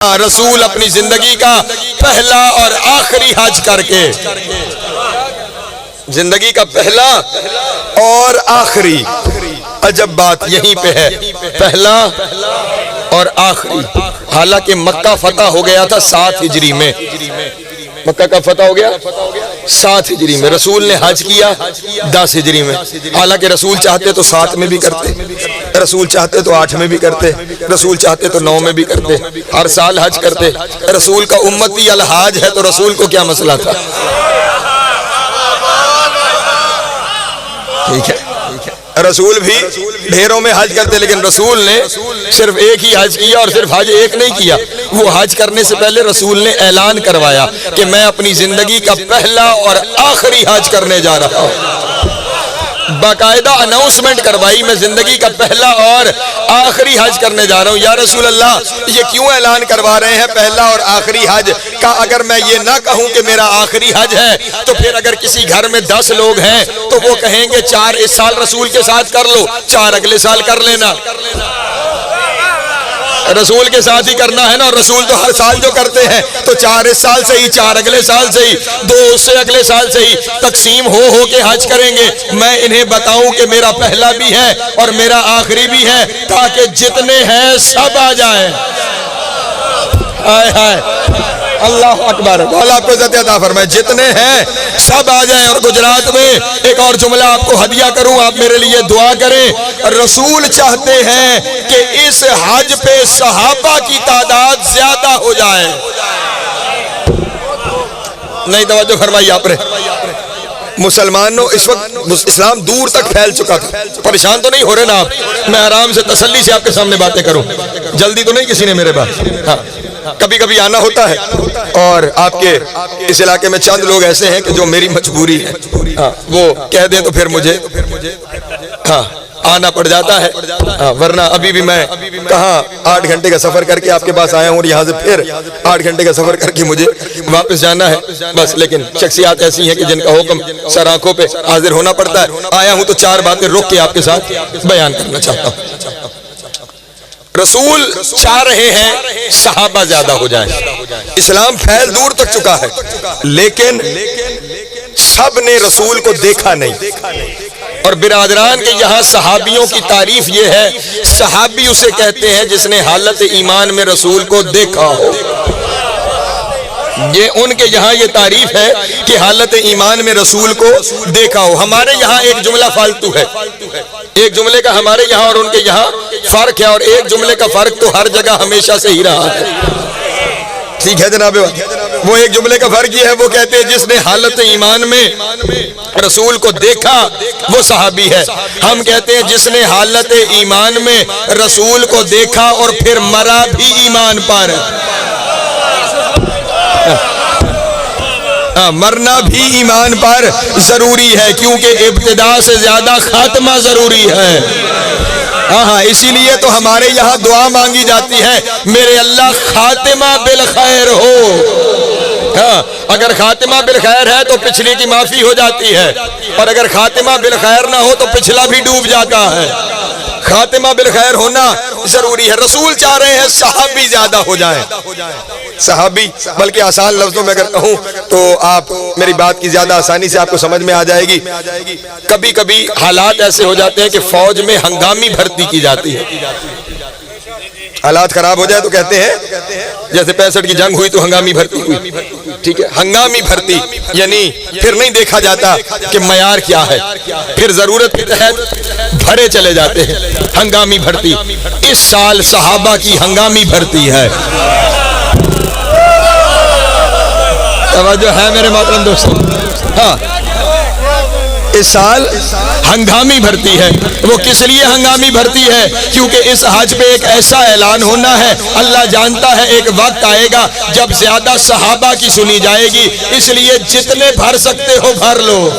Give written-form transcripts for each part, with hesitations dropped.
رسول اپنی زندگی کا پہلا اور آخری حج کر کے، زندگی کا پہلا اور آخری، عجب بات یہیں پہ ہے، پہلا اور آخری۔ حالانکہ مکہ فتح ہو گیا تھا 7 ہجری میں، مکہ کا فتح ہو گیا 7 ہجری میں، رسول نے حج کیا 10 ہجری میں۔ حالانکہ رسول چاہتے تو 7 میں بھی کرتے، رسول چاہتے تو 8 میں بھی کرتے، رسول چاہتے تو 9 میں بھی کرتے، ہر سال حج کرتے۔ رسول کا امتی الحاج ہے تو رسول کو کیا مسئلہ تھا؟ ٹھیک ہے، رسول بھی ڈھیروں میں حج کرتے، لیکن رسول نے صرف ایک ہی حج کیا، اور صرف حج ایک نہیں کیا، وہ حج کرنے سے پہلے رسول نے اعلان کروایا کہ میں اپنی زندگی کا پہلا اور آخری حج کرنے جا رہا ہوں۔ باقاعدہ اناؤنسمنٹ کروائی، میں زندگی کا پہلا اور آخری حج کرنے جا رہا ہوں۔ یا رسول اللہ، یہ کیوں اعلان کروا رہے ہیں پہلا اور آخری حج کا؟ اگر میں یہ نہ کہوں کہ میرا آخری حج ہے تو پھر اگر کسی گھر میں 10 لوگ ہیں تو وہ کہیں گے 4 اس سال رسول کے ساتھ کر لو، 4 اگلے سال کر لینا۔ رسول کے ساتھ ہی کرنا ہے نا، اور رسول تو ہر سال جو کرتے ہیں، تو 4 اس سال سے ہی، 4 اگلے سال سے ہی، 2 اس سے اگلے سال سے ہی تقسیم ہو کے حج کریں گے۔ میں انہیں بتاؤں کہ میرا پہلا بھی ہے اور میرا آخری بھی ہے، تاکہ جتنے ہیں سب آ جائیں۔ آئے ہائے، اللہ اکبر، اللہ آپ کو عزت عطا فرمائے، جتنے ہیں سب آ جائیں۔ اور گجرات میں ایک اور جملہ آپ کو ہدیہ کروں، آپ میرے لیے دعا کریں۔ رسول چاہتے ہیں کہ اس حج پہ صحابہ کی تعداد زیادہ ہو جائے۔ نہیں توجہ فرمائی آپ نے؟ مسلمانوں اس وقت اسلام دور تک پھیل چکا تھا، پریشان تو نہیں ہو رہے نا آپ؟ میں آرام سے تسلی سے آپ کے سامنے باتیں کروں، جلدی تو نہیں کسی نے میرے پاس؟ ہاں، کبھی کبھی آنا ہوتا ہے، اور آپ کے اس علاقے میں چند لوگ ایسے ہیں کہ جو میری مجبوری ہے، وہ کہہ دیں تو پھر مجھے آنا پڑ جاتا ہے، ورنہ ابھی بھی میں کہاں 8 گھنٹے کا سفر کر کے آپ کے پاس آیا ہوں، اور یہاں سے پھر 8 گھنٹے کا سفر کر کے مجھے واپس جانا ہے بس۔ لیکن شخصیات ایسی ہیں کہ جن کا حکم سر آنکھوں پہ حاضر ہونا پڑتا ہے۔ آیا ہوں تو 4 باتیں رک کے آپ کے ساتھ بیان کرنا چاہتا ہوں۔ رسول چاہ رہے ہیں صحابہ زیادہ ہو جائیں، اسلام پھیل دور تک چکا ہے، لیکن سب نے رسول کو دیکھا نہیں۔ اور برادران کے یہاں صحابیوں کی تعریف یہ ہے، صحابی اسے کہتے ہیں جس نے حالت ایمان میں رسول کو دیکھا ہو۔ یہ ان کے یہاں یہ تعریف ہے کہ حالت ایمان میں رسول کو دیکھا ہو۔ ہمارے یہاں ایک جملہ فالتو ہے، ایک جملے کا ہمارے یہاں اور ان کے یہاں فرق ہے، اور ایک جملے کا فرق تو ہر جگہ ہمیشہ سے ہی رہا ہے۔ ٹھیک ہے جناب، وہ ایک جملے کا فرق یہ ہے، وہ کہتے ہیں جس نے حالت ایمان میں رسول کو دیکھا وہ صحابی ہے۔ ہم کہتے ہیں جس نے حالت ایمان میں رسول کو دیکھا اور پھر مرا بھی ایمان پر۔ مرنا بھی ایمان پر ضروری ہے، کیونکہ ابتدا سے زیادہ خاتمہ ضروری ہے۔ ہاں، اسی لیے تو ہمارے یہاں دعا مانگی جاتی ہے، میرے اللہ خاتمہ بالخیر ہو۔ ہاں، اگر خاتمہ بالخیر ہے تو پچھلی کی معافی ہو جاتی ہے، اور اگر خاتمہ بالخیر نہ ہو تو پچھلا بھی ڈوب جاتا ہے۔ خاتمہ بالخیر ہونا ضروری ہے۔ رسول چاہ رہے ہیں صحابی زیادہ ہو جائیں، صحابی، بلکہ آسان لفظوں میں اگر کہوں تو آپ میری بات کی زیادہ آسانی سے آپ کو سمجھ میں آ جائے گی۔ کبھی کبھی حالات ایسے ہو جاتے ہیں کہ فوج میں ہنگامی بھرتی کی جاتی ہے، حالات خراب ہو جائے تو کہتے ہیں جیسے 65 کی جنگ ہوئی تو ہنگامی بھرتی ہوئی، ٹھیک ہے، ہنگامی بھرتی، یعنی پھر نہیں دیکھا جاتا کہ معیار کیا ہے، پھر ضرورت کے تحت بھرے چلے جاتے ہیں، ہنگامی بھرتی۔ اس سال صحابہ کی ہنگامی بھرتی ہے، توجہ ہے میرے محترم دوستو؟ ہاں، اس سال ہنگامی بھرتی ہے۔ وہ کس لیے ہنگامی بھرتی ہے؟ کیونکہ اس حج پہ ایک ایسا اعلان ہونا ہے، اللہ جانتا ہے ایک وقت آئے گا جب زیادہ صحابہ کی سنی جائے گی، اس لیے جتنے بھر سکتے ہو بھر لو،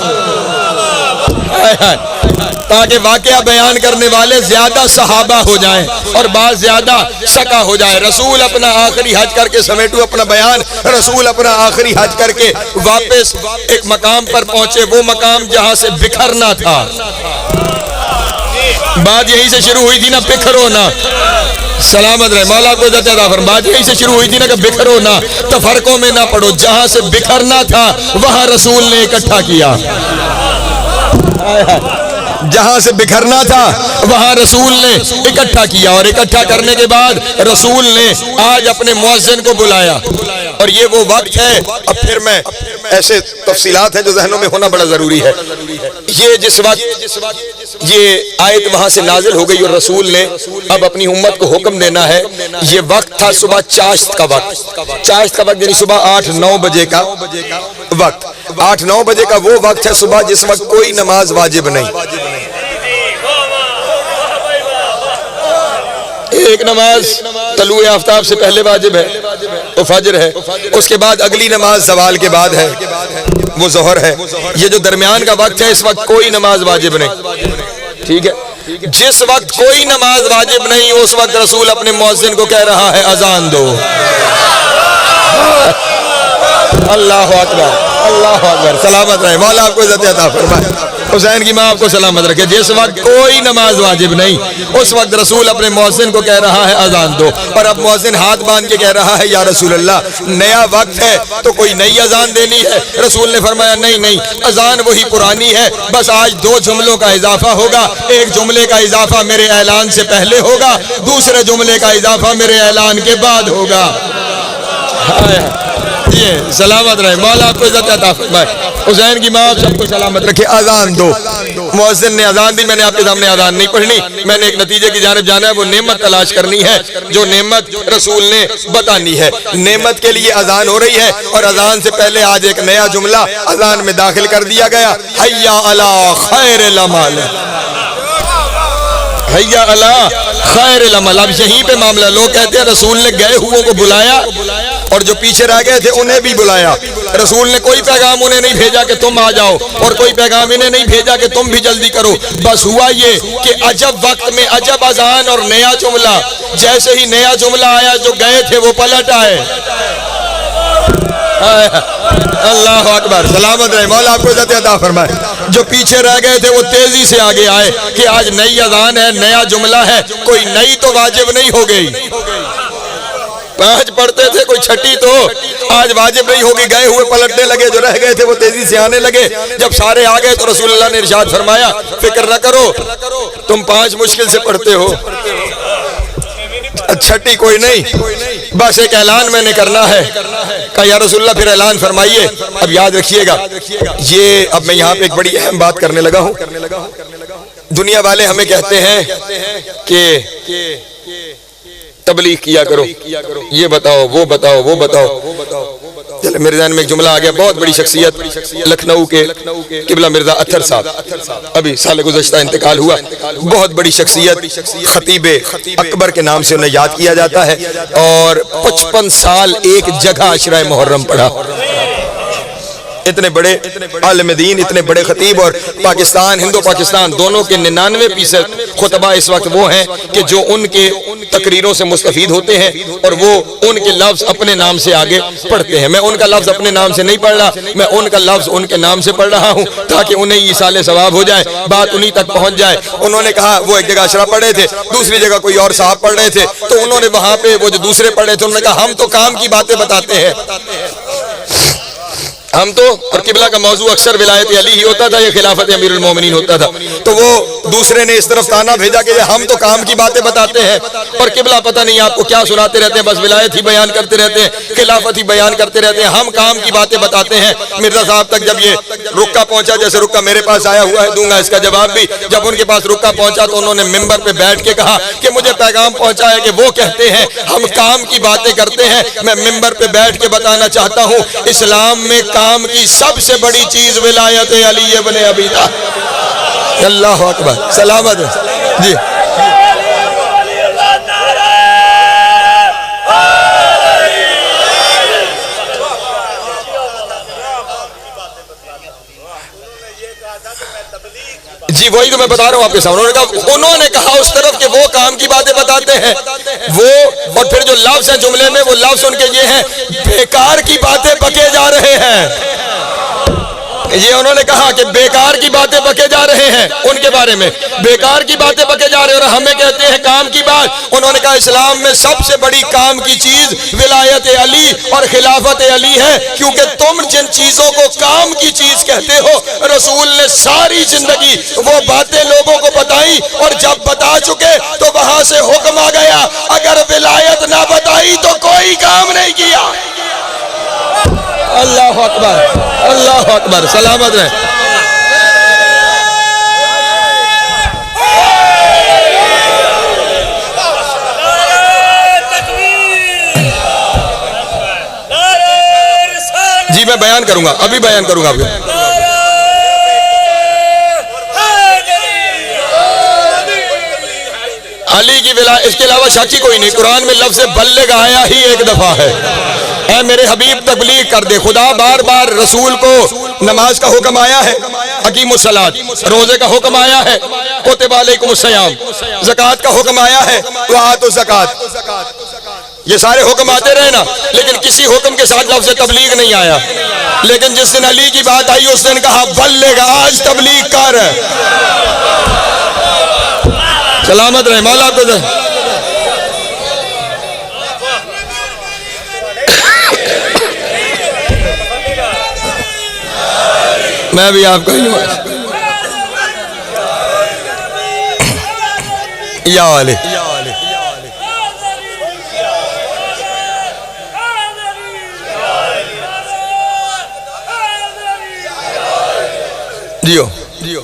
تاکہ واقعہ بیان کرنے والے زیادہ صحابہ ہو جائیں اور بعض زیادہ سکا ہو جائے۔ رسول اپنا آخری حج کر کے، سمیٹو اپنا بیان، رسول اپنا آخری حج کر کے واپس ایک مقام پر پہنچے، وہ مقام جہاں سے بکھرنا تھا۔ بات یہیں سے شروع ہوئی تھی نا، بکھرو نا، سلامت رہے، مولا کو عزت عطا فرما۔ بات یہیں سے شروع ہوئی تھی نا کہ بکھرو نہ، تفرقوں میں نہ پڑو، جہاں سے بکھرنا تھا وہاں رسول نے اکٹھا کیا، جہاں سے بکھرنا تھا وہاں رسول نے اکٹھا کیا، اور اکٹھا کرنے کے بعد رسول نے آج اپنے مؤذن کو بلایا، اور یہ وہ وقت ہے۔ اب پھر میں ایسے تفصیلات ہیں جو ذہنوں میں ہونا بڑا ضروری ہے۔ یہ جس وقت یہ آیت وہاں سے نازل ہو گئی اور رسول نے اب اپنی امت کو حکم دینا ہے، یہ وقت تھا صبح چاشت کا وقت، چاشت کا وقت یعنی صبح 8-9 بجے کا وقت، 8-9 بجے کا وہ وقت ہے صبح جس وقت کوئی نماز واجب نہیں۔ ایک نماز طلوع آفتاب سے پہلے واجب ہے، وہ فجر ہے، اس کے بعد اگلی نماز زوال کے بعد ہے، وہ ظہر ہے۔ یہ جو درمیان کا وقت ہے اس وقت کوئی نماز واجب نہیں، ٹھیک ہے۔ جس وقت کوئی نماز واجب نہیں اس وقت رسول اپنے مؤذن کو کہہ رہا ہے اذان دو۔ اللہ اکبر، اللہ اکبر، سلامت رہے، مولا آپ کو عزت عطا فرمائے، حسین کی ماں آپ کو سلامت رکھے۔ جس وقت کوئی نماز واجب نہیں اس وقت رسول اپنے مؤذن کو کہہ رہا ہے اذان دو، اور اب مؤذن ہاتھ باندھ کے کہہ رہا ہے یا رسول اللہ نیا وقت ہے تو کوئی نئی اذان دینی ہے؟ رسول نے فرمایا نہیں، اذان وہی پرانی ہے، بس آج 2 جملوں کا اضافہ ہوگا، ایک جملے کا اضافہ میرے اعلان سے پہلے ہوگا، دوسرے جملے کا اضافہ میرے اعلان کے بعد ہوگا۔ یہ سلامت رہے، مولا آپ کو عزت عطا فرمائے، حسین کی ماں آپ سب کو سلامت رکھے۔ اذان دو، مؤذن نے اذان دی، میں نے آپ کے سامنے اذان نہیں پڑھنی، میں نے ایک نتیجے کی جانب جانا ہے، وہ نعمت تلاش کرنی ہے جو نعمت رسول نے بتانی ہے۔ نعمت کے لیے اذان ہو رہی ہے اور اذان سے پہلے آج ایک نیا جملہ اذان میں داخل کر دیا گیا، حیا علی خیر العمل، حیا علی خیر العمل۔ اب یہیں پہ معاملہ، لوگ کہتے ہیں رسول نے گئے ہوئے کو بلایا اور جو پیچھے رہ گئے تھے انہیں بھی بلایا۔ رسول نے کوئی پیغام انہیں نہیں بھیجا کہ تم آ جاؤ، اور کوئی پیغام انہیں نہیں بھیجا کہ تم بھی جلدی کرو، بس ہوا یہ کہ عجب وقت میں عجب اذان اور نیا جملہ، جیسے ہی نیا جملہ آیا جو گئے تھے وہ پلٹ آئے۔ اللہ اکبر، سلامت رہے، مولا آپ کو عزت عطا فرمائے۔ جو پیچھے رہ گئے تھے وہ تیزی سے آگے آئے کہ آج نئی اذان ہے، نیا جملہ ہے، کوئی نئی تو واجب نہیں ہو گئی، 5 پڑھتے تھے کوئی چھٹی تو آج واجب نہیں ہوگی، گئے ہوئے پلٹنے لگے، جو رہ گئے تھے وہ تیزی سے آنے لگے۔ جب سارے آ گئے تو رسول اللہ نے ارشاد فرمایا فکر نہ کرو، تم 5 مشکل سے پڑھتے ہو، چھٹی کوئی نہیں، بس ایک اعلان میں نے کرنا ہے۔ کہا یا رسول اللہ پھر اعلان فرمائیے۔ اب یاد رکھیے گا، یہ اب میں یہاں پہ ایک بڑی اہم بات کرنے لگا ہوں۔ دنیا والے ہمیں کہتے ہیں کہ تبلیغ کیا کرو، یہ بتاؤ وہ بتاؤ وہ بتاؤ۔ چلے میرے ذہن میں ایک جملہ آ گیا، بہت بڑی شخصیت لکھنؤ کے قبلہ مرزا اطہر صاحب، ابھی سال گزشتہ انتقال ہوا، بہت بڑی شخصیت، خطیب اکبر کے نام سے انہیں یاد کیا جاتا ہے، اور 55 سال ایک جگہ عشرہ محرم پڑھا۔ اتنے بڑے عالم دین، اتنے بڑے خطیب، اور پاکستان، ہندو پاکستان دونوں کے 99% خطبہ اس وقت وہ ہیں کہ جو ان کے تقریروں سے مستفید ہوتے ہیں، اور وہ ان کے لفظ اپنے نام سے آگے پڑھتے ہیں۔ میں ان کا لفظ اپنے نام سے نہیں پڑھ رہا، میں ان کا لفظ ان کے نام سے پڑھ رہا ہوں تاکہ انہیں ایصال ثواب ہو جائے، بات انہی تک پہنچ جائے۔ انہوں نے کہا وہ ایک جگہ عشرہ پڑھے تھے، دوسری جگہ کوئی اور صاحب پڑھ رہے تھے، تو انہوں نے وہاں پہ وہ جو دوسرے پڑھے تھے انہوں نے کہا ہم تو کام کی باتیں بتاتے ہیں، ہم تو، اور قبلہ کا موضوع اکثر ولایت علی ہی ہوتا تھا، یہ خلافت امیر المومنین ہوتا تھا، تو وہ دوسرے نے اس طرف تانا بھیجا کہ ہم تو کام کی باتیں بتاتے ہیں، اور قبلہ پتہ نہیں آپ کو کیا سناتے رہتے ہیں، بس ولایت ہی بیان کرتے رہتے ہیں، خلافت ہی بیان کرتے رہتے ہیں، ہم کام کی باتیں بتاتے ہیں۔ مرزا صاحب تک جب یہ رکا پہنچا، جیسے رکا میرے پاس آیا ہوا ہے، دوں گا اس کا جواب بھی، جب ان کے پاس رکا پہنچا تو انہوں نے ممبر پہ بیٹھ کے کہا کہ مجھے پیغام پہنچا ہے کہ وہ کہتے ہیں ہم کام کی باتیں کرتے ہیں، میں ممبر پہ بیٹھ کے بتانا چاہتا ہوں اسلام میں کام کی سب سے بڑی چیز ولایت علی ابن ابی طالب۔ اللہ اکبر، سلامت جی۔ جی وہی تو میں بتا رہا ہوں آپ کے سامنے، انہوں نے کہا اس طرف کہ وہ کام کی باتیں بتاتے ہیں، وہ، اور پھر جو لفظ ہیں جملے میں وہ لفظ ان کے یہ ہیں بیکار کی باتیں بکے جا رہے ہیں۔ یہ انہوں نے کہا کہ بیکار کی باتیں بکے جا رہے ہیں، ان کے بارے میں بیکار کی باتیں بکے جا رہے ہیں، اور ہمیں کہتے ہیں کام کی بات۔ انہوں نے کہا اسلام میں سب سے بڑی کام کی چیز ولایت علی اور خلافت علی ہے، کیونکہ تم جن چیزوں کو کام کی چیز کہتے ہو، رسول نے ساری زندگی وہ باتیں لوگوں کو بتائی، اور جب بتا چکے تو وہاں سے حکم آ گیا اگر ولایت نہ بتائی تو کوئی کام نہیں کیا۔ اللہ اکبر، اللہ اکبر، سلامت رہے۔ جی میں بیان کروں گا، ابھی بیان کروں گا آپ کو۔ علی کی ولایت، اس کے علاوہ شک ہی کوئی نہیں، قرآن میں لفظ بلغ آیا ہی ایک دفعہ ہے، اے میرے حبیب تبلیغ کر دے۔ خدا بار بار رسول کو نماز کا حکم آیا ہے، اقیموا الصلاۃ، روزے کا حکم آیا ہے، کتب علیکم الصیام، زکوٰۃ کا حکم آیا ہے، وآتوا الزکاۃ، یہ سارے حکم آتے رہے نا، لیکن کسی حکم کے ساتھ لفظ تبلیغ نہیں آیا۔ لیکن جس دن علی کی بات آئی اس دن کہا بلغ، آج تبلیغ کر۔ سلامت رہے، مولا آپ کو دے۔ میں بھی آپ کو یا علی، جیو جیو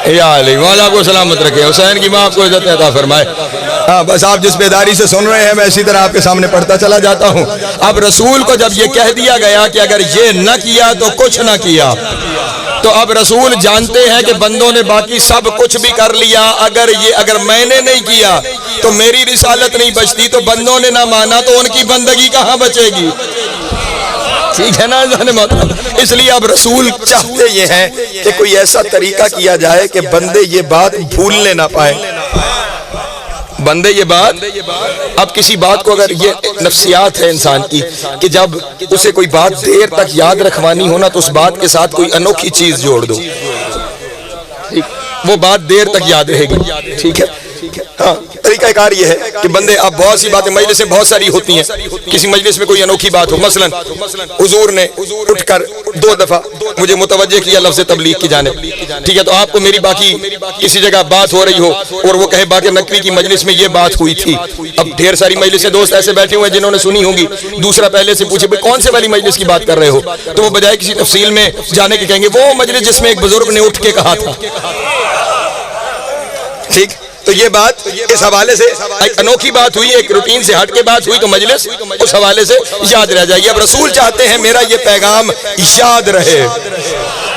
یا علی، مولا کو سلامت رکھے، حسین کی ماں آپ کو عزت عطا فرمائے۔ ہاں بس آپ جس بیداری سے سن رہے ہیں میں اسی طرح آپ کے سامنے پڑھتا چلا جاتا ہوں۔ اب رسول کو جب یہ کہہ دیا گیا کہ اگر یہ نہ کیا تو کچھ نہ کیا، تو اب رسول جانتے ہیں کہ بندوں نے باقی سب کچھ بھی کر لیا، اگر میں نے نہیں کیا تو میری رسالت نہیں بچتی، تو بندوں نے نہ مانا تو ان کی بندگی کہاں بچے گی؟ ٹھیک ہے نا؟ اس لیے اب رسول چاہتے یہ ہیں کہ کوئی ایسا طریقہ کیا جائے کہ بندے یہ بات بھولنے نہ پائیں۔ بندے یہ بات، اب کسی بات کو اگر یہ نفسیات ہے انسان کی کہ جب اسے کوئی بات دیر تک یاد رکھوانی ہونا تو اس بات کے ساتھ کوئی انوکھی چیز جوڑ دو، وہ بات دیر تک یاد رہے گی۔ ٹھیک ہے؟ ہاں، طریقہ کار یہ ہے کہ بندے، اب بہت سی باتیں مجلسیں بہت ساری ہوتی ہیں، کسی مجلس میں کوئی انوکھی بات ہو، مثلا حضور نے اٹھ کر 2 دفعہ مجھے متوجہ کیا لفظ تبلیغ کی جانب، ٹھیک ہے؟ تو آپ کو میری باقی کسی جگہ بات ہو رہی ہو اور وہ کہے باقی نقوی کی مجلس میں یہ بات ہوئی تھی، اب ڈھیر ساری مجلسیں دوست ایسے بیٹھے ہوئے ہیں جنہوں نے سنی ہوں گی، دوسرا پہلے سے پوچھے بھئی کون سے والی مجلس کی بات کر رہے ہو، تو وہ بجائے کسی تفصیل میں جانے کے کہیں گے وہ مجلس جس میں ایک بزرگ نے اٹھ کے کہا تھا۔ ٹھیک، تو یہ بات اس حوالے سے ایک انوکھی بات ہوئی، ایک روٹین سے ہٹ کے بات ہوئی، تو مجلس اس حوالے سے یاد رہ جائے گی۔ اب رسول چاہتے ہیں میرا یہ پیغام یاد رہے،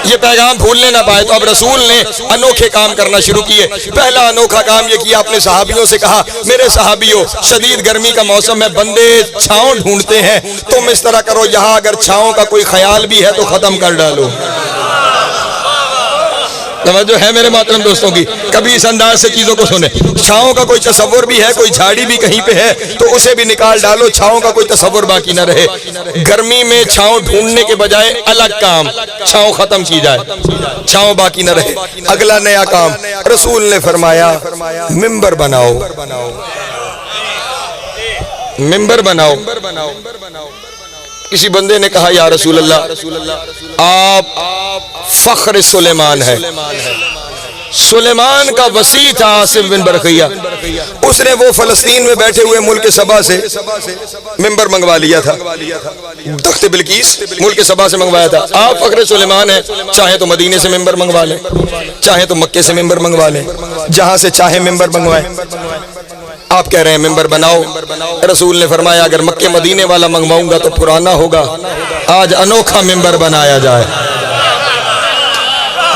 یہ پیغام بھولنے نہ پائے، تو اب رسول نے انوکھے کام کرنا شروع کیے۔ پہلا انوکھا کام یہ کیا، اپنے صحابیوں سے کہا میرے صحابیوں، شدید گرمی کا موسم ہے، بندے چھاؤں ڈھونڈتے ہیں، تم اس طرح کرو یہاں اگر چھاؤں کا کوئی خیال بھی ہے تو ختم کر ڈالو۔ توجہ ہے میرے محترم دوستوں کی؟ کبھی اس انداز سے چیزوں کو سنیں، چھاؤں کا کوئی تصور بھی ہے، کوئی جھاڑی بھی کہیں پہ ہے تو اسے بھی نکال ڈالو، چھاؤں کا کوئی تصور باقی نہ رہے۔ گرمی میں چھاؤں ڈھونڈنے کے بجائے الگ کام، چھاؤں ختم کی جائے، چھاؤں باقی نہ رہے۔ اگلا نیا کام رسول نے فرمایا ممبر بناؤ، ممبر بناؤ۔ کسی بندے نے کہا یا رسول اللہ آپ فخر سلیمان ہے، سلیمان کا وسیع تھا عاصم بن برقیہ، اس نے وہ فلسطین میں بیٹھے ہوئے ملک سبا سے ممبر منگوا لیا تھا، تخت بلقیس ملک سبا سے منگوایا تھا۔ آپ فخر سلیمان ہیں، چاہے تو مدینے سے ممبر منگوا لیں، چاہے تو مکے سے ممبر منگوا لیں، جہاں سے چاہے ممبر منگوائیں۔ آپ کہہ رہے ہیں ممبر بناؤ، رسول نے فرمایا اگر مکے مدینے والا منگواؤں گا تو پرانا ہوگا، آج انوکھا ممبر بنایا جائے۔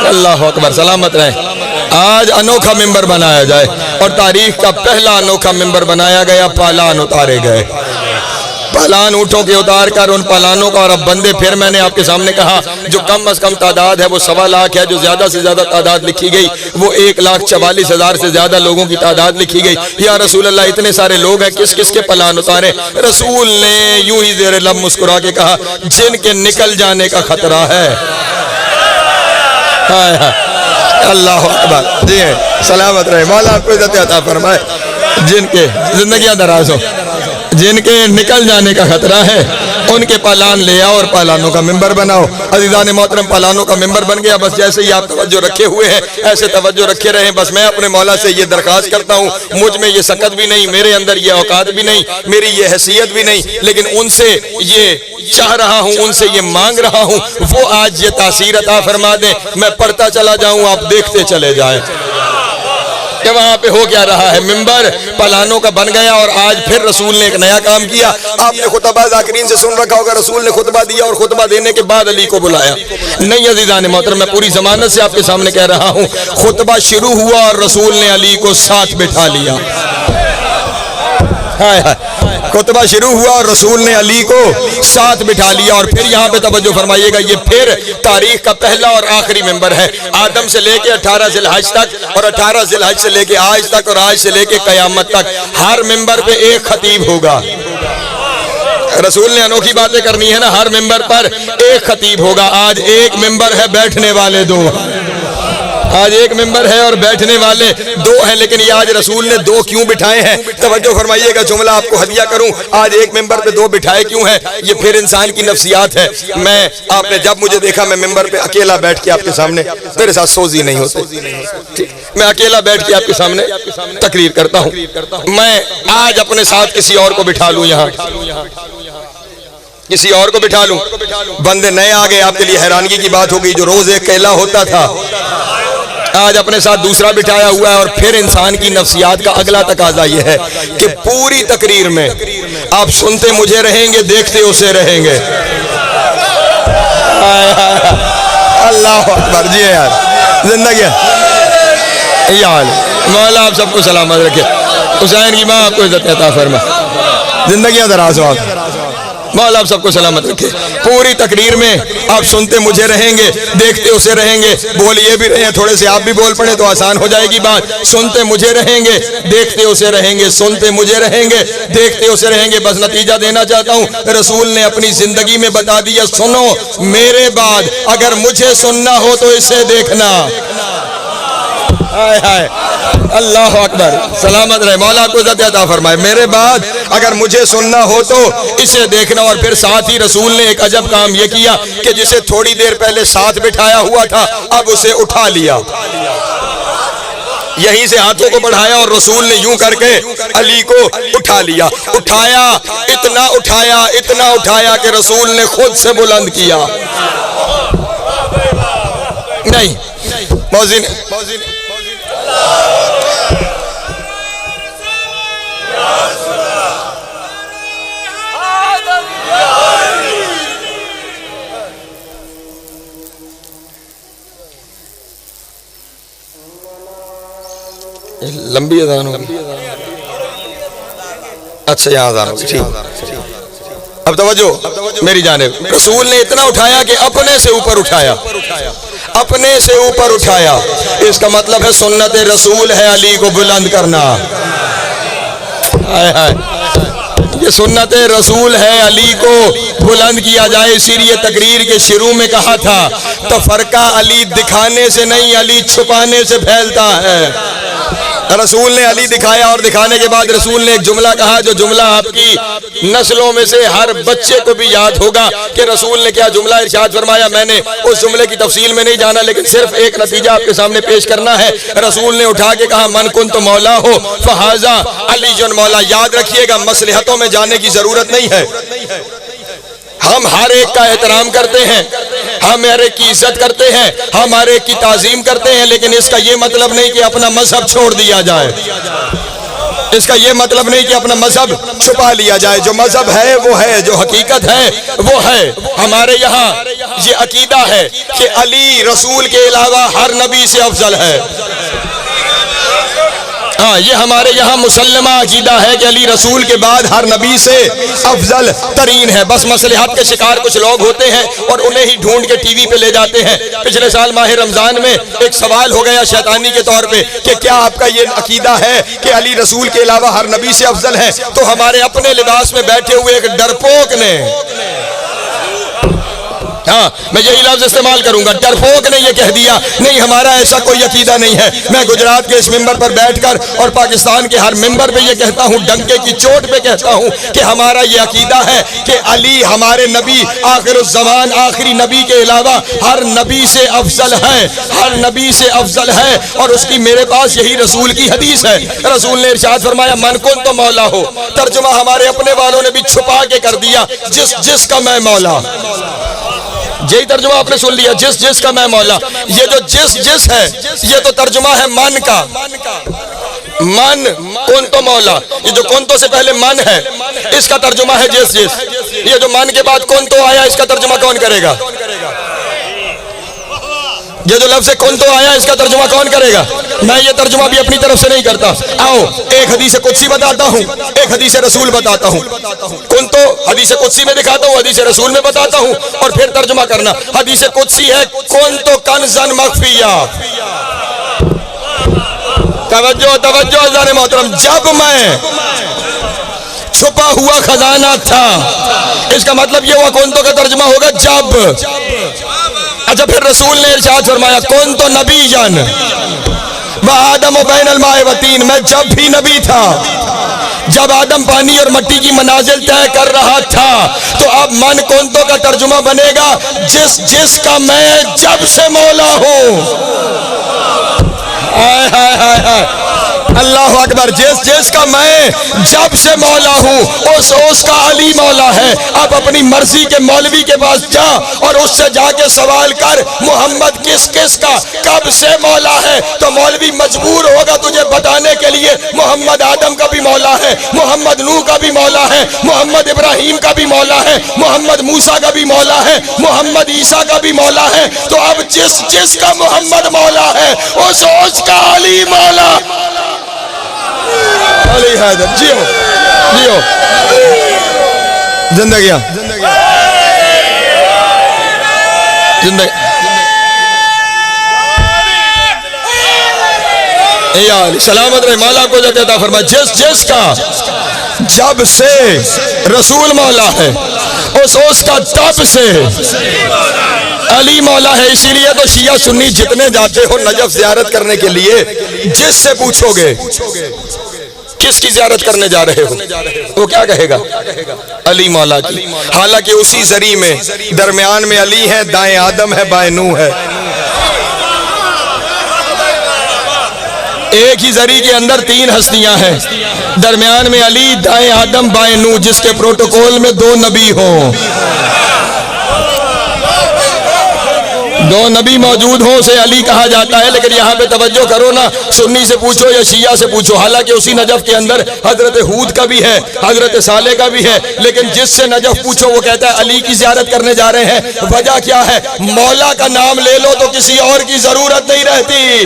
اللہ اکبر، سلامت رہیں۔ آج انوکھا ممبر بنایا جائے، اور تاریخ کا پہلا انوکھا ممبر بنایا گیا، پالان اتارے گئے، پالان اونٹوں کے اتار کر ان پالانوں کا، اور اب بندے پھر میں نے آپ کے سامنے کہا جو کم از کم تعداد ہے وہ 1.25 لاکھ ہے، جو زیادہ سے زیادہ تعداد لکھی گئی وہ 1,44,000 سے زیادہ لوگوں کی تعداد لکھی گئی۔ یا رسول اللہ اتنے سارے لوگ ہیں، کس کس کے پالان اتارے؟ رسول نے یوں ہی زیر لب مسکرا کے کہا جن کے نکل جانے کا خطرہ ہے۔ اللہ اکبر، جی سلامت رہے، مولا آپ کو عزت عطا فرمائے۔ جن کے زندگیاں دراز ہو، جن کے نکل جانے کا خطرہ ہے ان کے پالان لے آؤ اور پالانوں کا ممبر بناؤ۔ عزیزان محترم، پالانوں کا ممبر بن گیا، بس جیسے ہی آپ توجہ رکھے ہوئے ہیں ایسے توجہ رکھے رہیں۔ بس میں اپنے مولا سے یہ درخواست کرتا ہوں، مجھ میں یہ سکت بھی نہیں، میرے اندر یہ اوقات بھی نہیں، میری یہ حیثیت بھی نہیں، لیکن ان سے یہ چاہ رہا ہوں، ان سے یہ مانگ رہا ہوں، وہ آج یہ تاثیر عطا فرما دیں، میں پڑھتا چلا جاؤں، آپ دیکھتے چلے جائیں کہ وہاں پہ ہو کیا رہا ہے۔ ممبر پلانوں کا بن گیا، اور آج پھر رسول نے ایک نیا کام کیا۔ آپ نے خطبہ ذاکرین سے سن رکھا ہوگا، رسول نے خطبہ دیا اور خطبہ دینے کے بعد علی کو بلایا۔ نہیں عزیزان محترم، میں پوری ضمانت سے آپ کے سامنے کہہ رہا ہوں، خطبہ شروع ہوا اور رسول نے علی کو ساتھ بٹھا لیا۔ خطبہ شروع ہوا اور رسول نے علی کو ساتھ بٹھا لیا، اور پھر یہاں پہ توجہ فرمائیے گا، یہ پھر تاریخ کا پہلا اور آخری ممبر ہے۔ آدم سے لے کے 18 ذی الحج تک، اور 18 ذی الحج سے لے کے آج تک، اور آج سے لے کے قیامت تک ہر ممبر پہ ایک خطیب ہوگا۔ رسول نے انوکھی باتیں کرنی ہے نا، ہر ممبر پر ایک خطیب ہوگا۔ آج ایک ممبر ہے، بیٹھنے والے دو، آج ایک ممبر ہے اور بیٹھنے والے دو ہیں، لیکن یہ آج رسول نے دو کیوں بٹھائے ہیں؟ توجہ فرمائیے گا، جملہ آپ کو ہدیہ کروں، آج ایک ممبر پہ دو بٹھائے کیوں ہیں؟ یہ پھر انسان کی نفسیات ہے۔ آپ نے جب مجھے دیکھا میں ممبر پہ اکیلا بیٹھ کے آپ کے سامنے، میرے ساتھ سوزی نہیں ہوتی، میں اکیلا بیٹھ کے آپ کے سامنے تقریر کرتا ہوں، میں آج اپنے ساتھ کسی اور کو بٹھا لوں، یہاں کسی اور کو بٹھا لوں، بندے نئے آ گئے، آپ کے لیے حیرانگی کی بات ہوگی، جو روز ایک اکیلا ہوتا تھا آج اپنے ساتھ دوسرا بٹھایا ہوا ہے۔ اور پھر انسان کی نفسیات کا اگلا تقاضا یہ ہے کہ پوری تقریر میں آپ سنتے مجھے رہیں گے، دیکھتے اسے رہیں گے۔ اللہ اکبر، جی یار زندگی یار مولا آپ سب کو سلامت رکھے، حسین کی ماں آپ کو عزت عطا فرما، زندگیاں دراز ہو، مولا آپ سب کو سلامت رکھے۔ پوری تقریر میں آپ سنتے مجھے رہیں گے، دیکھتے اسے رہیں گے، بولیے بھی رہیں، تھوڑے سے آپ بھی بول پڑیں تو آسان ہو جائے گی بات۔ سنتے مجھے رہیں گے، دیکھتے اسے رہیں گے، سنتے مجھے رہیں گے، دیکھتے اسے رہیں گے۔ بس نتیجہ دینا چاہتا ہوں، رسول نے اپنی زندگی میں بتا دیا، سنو میرے بعد اگر مجھے سننا ہو تو اسے دیکھنا۔ اللہ اکبر، سلامت رہے، مولا کو عزت عطا فرمائے۔ میرے بعد اگر مجھے سننا ہو تو اسے دیکھنا۔ اور پھر ساتھ ہی رسول نے ایک عجب کام یہ کیا کہ جسے تھوڑی دیر پہلے ساتھ بٹھایا ہوا تھا اب اسے اٹھا لیا، یہیں سے ہاتھوں کو بڑھایا اور رسول نے یوں کر کے علی کو اٹھا لیا۔ اٹھایا، اتنا اٹھایا، اتنا اٹھایا کہ رسول نے خود سے بلند کیا۔ نہیں موزن لمبی اذان ہوگی، اچھا یہاں اذان ہوگی، ٹھیک۔ اب توجہ میری جانب، رسول نے اتنا اٹھایا کہ اپنے سے اوپر اٹھایا، اپنے سے اوپر اٹھایا۔ اس کا مطلب ہے سنت رسول ہے علی کو بلند کرنا۔ یہ سنت رسول ہے علی کو بلند کیا جائے۔ اسی لیے تقریر کے شروع میں کہا تھا تفرقہ علی دکھانے سے نہیں، علی چھپانے سے پھیلتا ہے۔ رسول نے علی دکھایا، اور دکھانے کے بعد رسول نے ایک جملہ کہا جو جملہ آپ کی نسلوں میں سے ہر بچے کو بھی یاد ہوگا کہ رسول نے کیا جملہ ارشاد فرمایا۔ میں نے اس جملے کی تفصیل میں نہیں جانا، لیکن صرف ایک نتیجہ آپ کے سامنے پیش کرنا ہے۔ رسول نے اٹھا کے کہا من کنت مولا ہو فہذا علی جن مولا۔ یاد رکھیے گا، مصلحتوں میں جانے کی ضرورت نہیں ہے، ہم ہر ایک کا احترام کرتے ہیں، ہم ہر ایک کی عزت کرتے ہیں، ہم ہر ایک کی تعظیم کرتے ہیں، لیکن اس کا یہ مطلب نہیں کہ اپنا مذہب چھوڑ دیا جائے۔ اس کا یہ مطلب نہیں کہ اپنا مذہب چھپا لیا جائے. جو مذہب ہے وہ ہے, جو حقیقت ہے وہ ہے. ہمارے یہاں یہ عقیدہ ہے کہ علی رسول کے علاوہ ہر نبی سے افضل ہے. ہاں, یہ ہمارے یہاں مسلمہ عقیدہ ہے کہ علی رسول کے بعد ہر نبی سے افضل ترین ہے. بس مصلحت کے شکار کچھ لوگ ہوتے ہیں اور انہیں ہی ڈھونڈ کے ٹی وی پہ لے جاتے ہیں. پچھلے سال ماہ رمضان میں ایک سوال ہو گیا شیطانی کے طور پہ کہ کیا آپ کا یہ عقیدہ ہے کہ علی رسول کے علاوہ ہر نبی سے افضل ہے؟ تو ہمارے اپنے لباس میں بیٹھے ہوئے ایک ڈرپوک نے, ہاں میں یہی لفظ استعمال کروں گا, ڈرپوک نے یہ کہہ دیا نہیں ہمارا ایسا کوئی عقیدہ نہیں ہے. میں گجرات کے اس ممبر پر بیٹھ کر اور پاکستان کے ہر ممبر پہ یہ کہتا ہوں, ڈنکے کی چوٹ پہ کہتا ہوں کہ ہمارا یہ عقیدہ ہے کہ علی ہمارے نبی آخر الزمان آخری نبی کے علاوہ ہر نبی سے افضل ہے, ہر نبی سے افضل ہے. اور اس کی میرے پاس یہی رسول کی حدیث ہے. رسول نے ارشاد فرمایا من کن تو مولا ہو. ترجمہ ہمارے اپنے والوں نے بھی چھپا کے کر دیا, جس کا میں مولا. یہی ترجمہ آپ نے سن لیا, جس کا میں مولا. یہ جو جس ہے یہ تو ترجمہ ہے من کا. من کن تو مولا, یہ جو کن تو سے پہلے من ہے اس کا ترجمہ ہے جس. یہ جو من کے بعد کن تو آیا اس کا ترجمہ کون کرے گا؟ یہ جو لفظ کن تو آیا اس کا ترجمہ کون کرے گا؟ میں یہ ترجمہ بھی اپنی طرف سے نہیں کرتا. آؤ ایک حدیث قدسی بتاتا ہوں, ایک حدیث رسول بتاتا ہوں. کن تو حدیث قدسی میں دکھاتا ہوں, حدیث رسول میں بتاتا ہوں, اور پھر ترجمہ کرنا. حدیث قدسی ہے کن تو کنزن مخفیہ. توجہ عزیزان محترم, جب میں چھپا ہوا خزانہ تھا, اس کا مطلب یہ ہوا کن تو کا ترجمہ ہوگا جب. اچھا پھر رسول نے ارشاد فرمایا کن تو نبی جن وآدم و بین الماء و طین, میں جب بھی نبی تھا, جب آدم پانی اور مٹی کی منازل طے کر رہا تھا. تو اب من کن تو کا ترجمہ بنے گا جس کا میں جب سے مولا ہوں. اللہ اکبر, جس کا میں جب سے مولا ہوں اس کا علی مولا ہے. اب اپنی مرضی کے مولوی کے پاس جا اور اس سے جا کے سوال کر محمد کس کا کب سے مولا ہے, تو مولوی مجبور ہوگا تجھے بتانے کے لیے محمد آدم کا بھی مولا ہے, محمد نوح کا بھی مولا ہے, محمد ابراہیم کا بھی مولا ہے, محمد موسیٰ کا بھی مولا ہے, محمد عیسیٰ کا بھی مولا ہے. تو اب جس کا محمد مولا ہے اس کا علی مولا. علی حیدر جیو زندگیاں سلامت رہے, مولا کو جو کہتا فرمایا جس کا جب سے رسول مولا ہے اس کا تب سے علی مولا ہے. اسی لیے تو شیعہ سنی جتنے جاتے ہو نجف زیارت کرنے کے لیے, جس سے پوچھو گے کس کی زیارت کرنے جا رہے ہو, وہ کیا کہے گا؟ علی مولا کی. حالانکہ اسی زری میں درمیان میں علی ہے, دائیں آدم ہے, بائیں نوح ہے. ایک ہی زری کے اندر تین ہستیاں ہیں, درمیان میں علی, دائیں آدم, بائیں نوح, جس کے پروٹوکول میں دو نبی ہوں. دو نبی موجود ہوں اسے علی کہا جاتا ہے. لیکن یہاں پہ توجہ کرو نا, سنی سے پوچھو یا شیعہ سے پوچھو, حالانکہ اسی نجف کے اندر حضرت ہود کا بھی ہے, حضرت صالح کا بھی ہے, لیکن جس سے نجف پوچھو وہ کہتا ہے علی کی زیارت کرنے جا رہے ہیں. وجہ کیا ہے؟ مولا کا نام لے لو تو کسی اور کی ضرورت نہیں رہتی.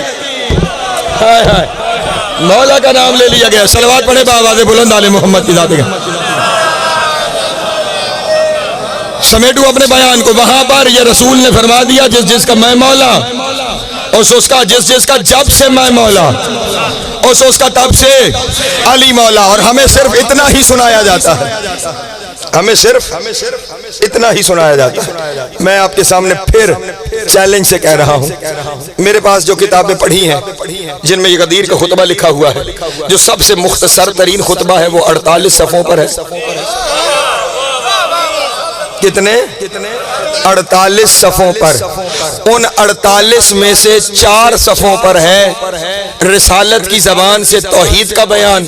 مولا کا نام لے لیا گیا. صلوات پڑھے بآواز بلند آل محمد کی ذات. سمیٹو اپنے بیان کو, وہاں پر یہ رسول نے فرما دیا جس کا میں مولا, اس کا جس کا جب سے میں مولا, اس کا تب سے علی مولا. اور ہمیں صرف اتنا ہی سنایا جاتا ہے, ہمیں صرف اتنا ہی سنایا جاتا ہے. میں آپ کے سامنے پھر چیلنج سے کہہ رہا ہوں, میرے پاس جو کتابیں پڑھی ہیں جن میں یہ غدیر کا خطبہ لکھا ہوا ہے, جو سب سے مختصر ترین خطبہ ہے وہ 48 صفحوں پر ہے. کتنے 48 صفحوں پر. ان 48 میں سے 4 صفحوں پر ہے رسالت کی زبان سے توحید کا بیان,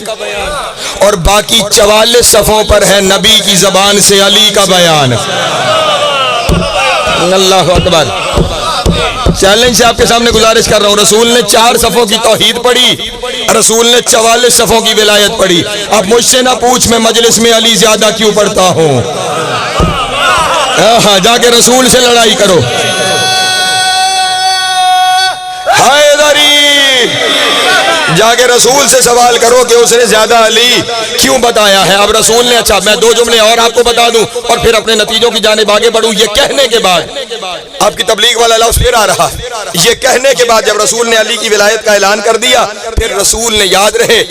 اور باقی 44 صفحوں پر ہے نبی کی زبان سے علی کا بیان. اللہ اکبر. چیلنج سے آپ کے سامنے گزارش کر رہا ہوں، رسول نے 4 صفوں کی توحید پڑھی، رسول نے 44 صفوں کی ولایت پڑھی. اب مجھ سے نہ پوچھ میں مجلس میں علی زیادہ کیوں پڑھتا ہوں. ہاں جا کے رسول سے لڑائی کرو. حیدری جا کے رسول سے سوال کرو کہ اس نے زیادہ علی کیوں بتایا ہے. اب رسول نے اچھا میں 2 جملے اور آپ کو بتا دوں اور پھر اپنے نتیجوں کی جانب آگے بڑھوں. یہ کہنے کے بعد آپ کی تبلیغ والا لفظ پھر آ رہا. یہ کہنے کے بعد جب رسول نے علی کی ولایت کا اعلان کر دیا پھر رسول نے یاد رہے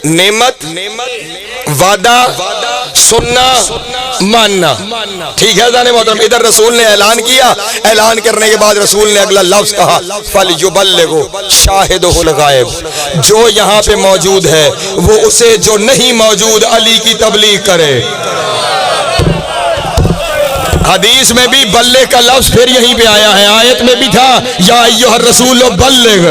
نعمت، وعدہ، سننا، ماننا. ٹھیک ہے ذہن محترم. ادھر رسول نے اعلان کیا، اعلان کرنے کے بعد رسول نے اگلا لفظ کہا فَلْيُبَلِّغْ شَاهِدُهُ الْغَائِبُ. جو یہاں پہ موجود ہے وہ اسے جو نہیں موجود علی کی تبلیغ کرے. حدیث میں بھی بلغ کا لفظ پھر یہیں پہ آیا ہے، آیت میں بھی تھا یا ایھا الرسول بلغ،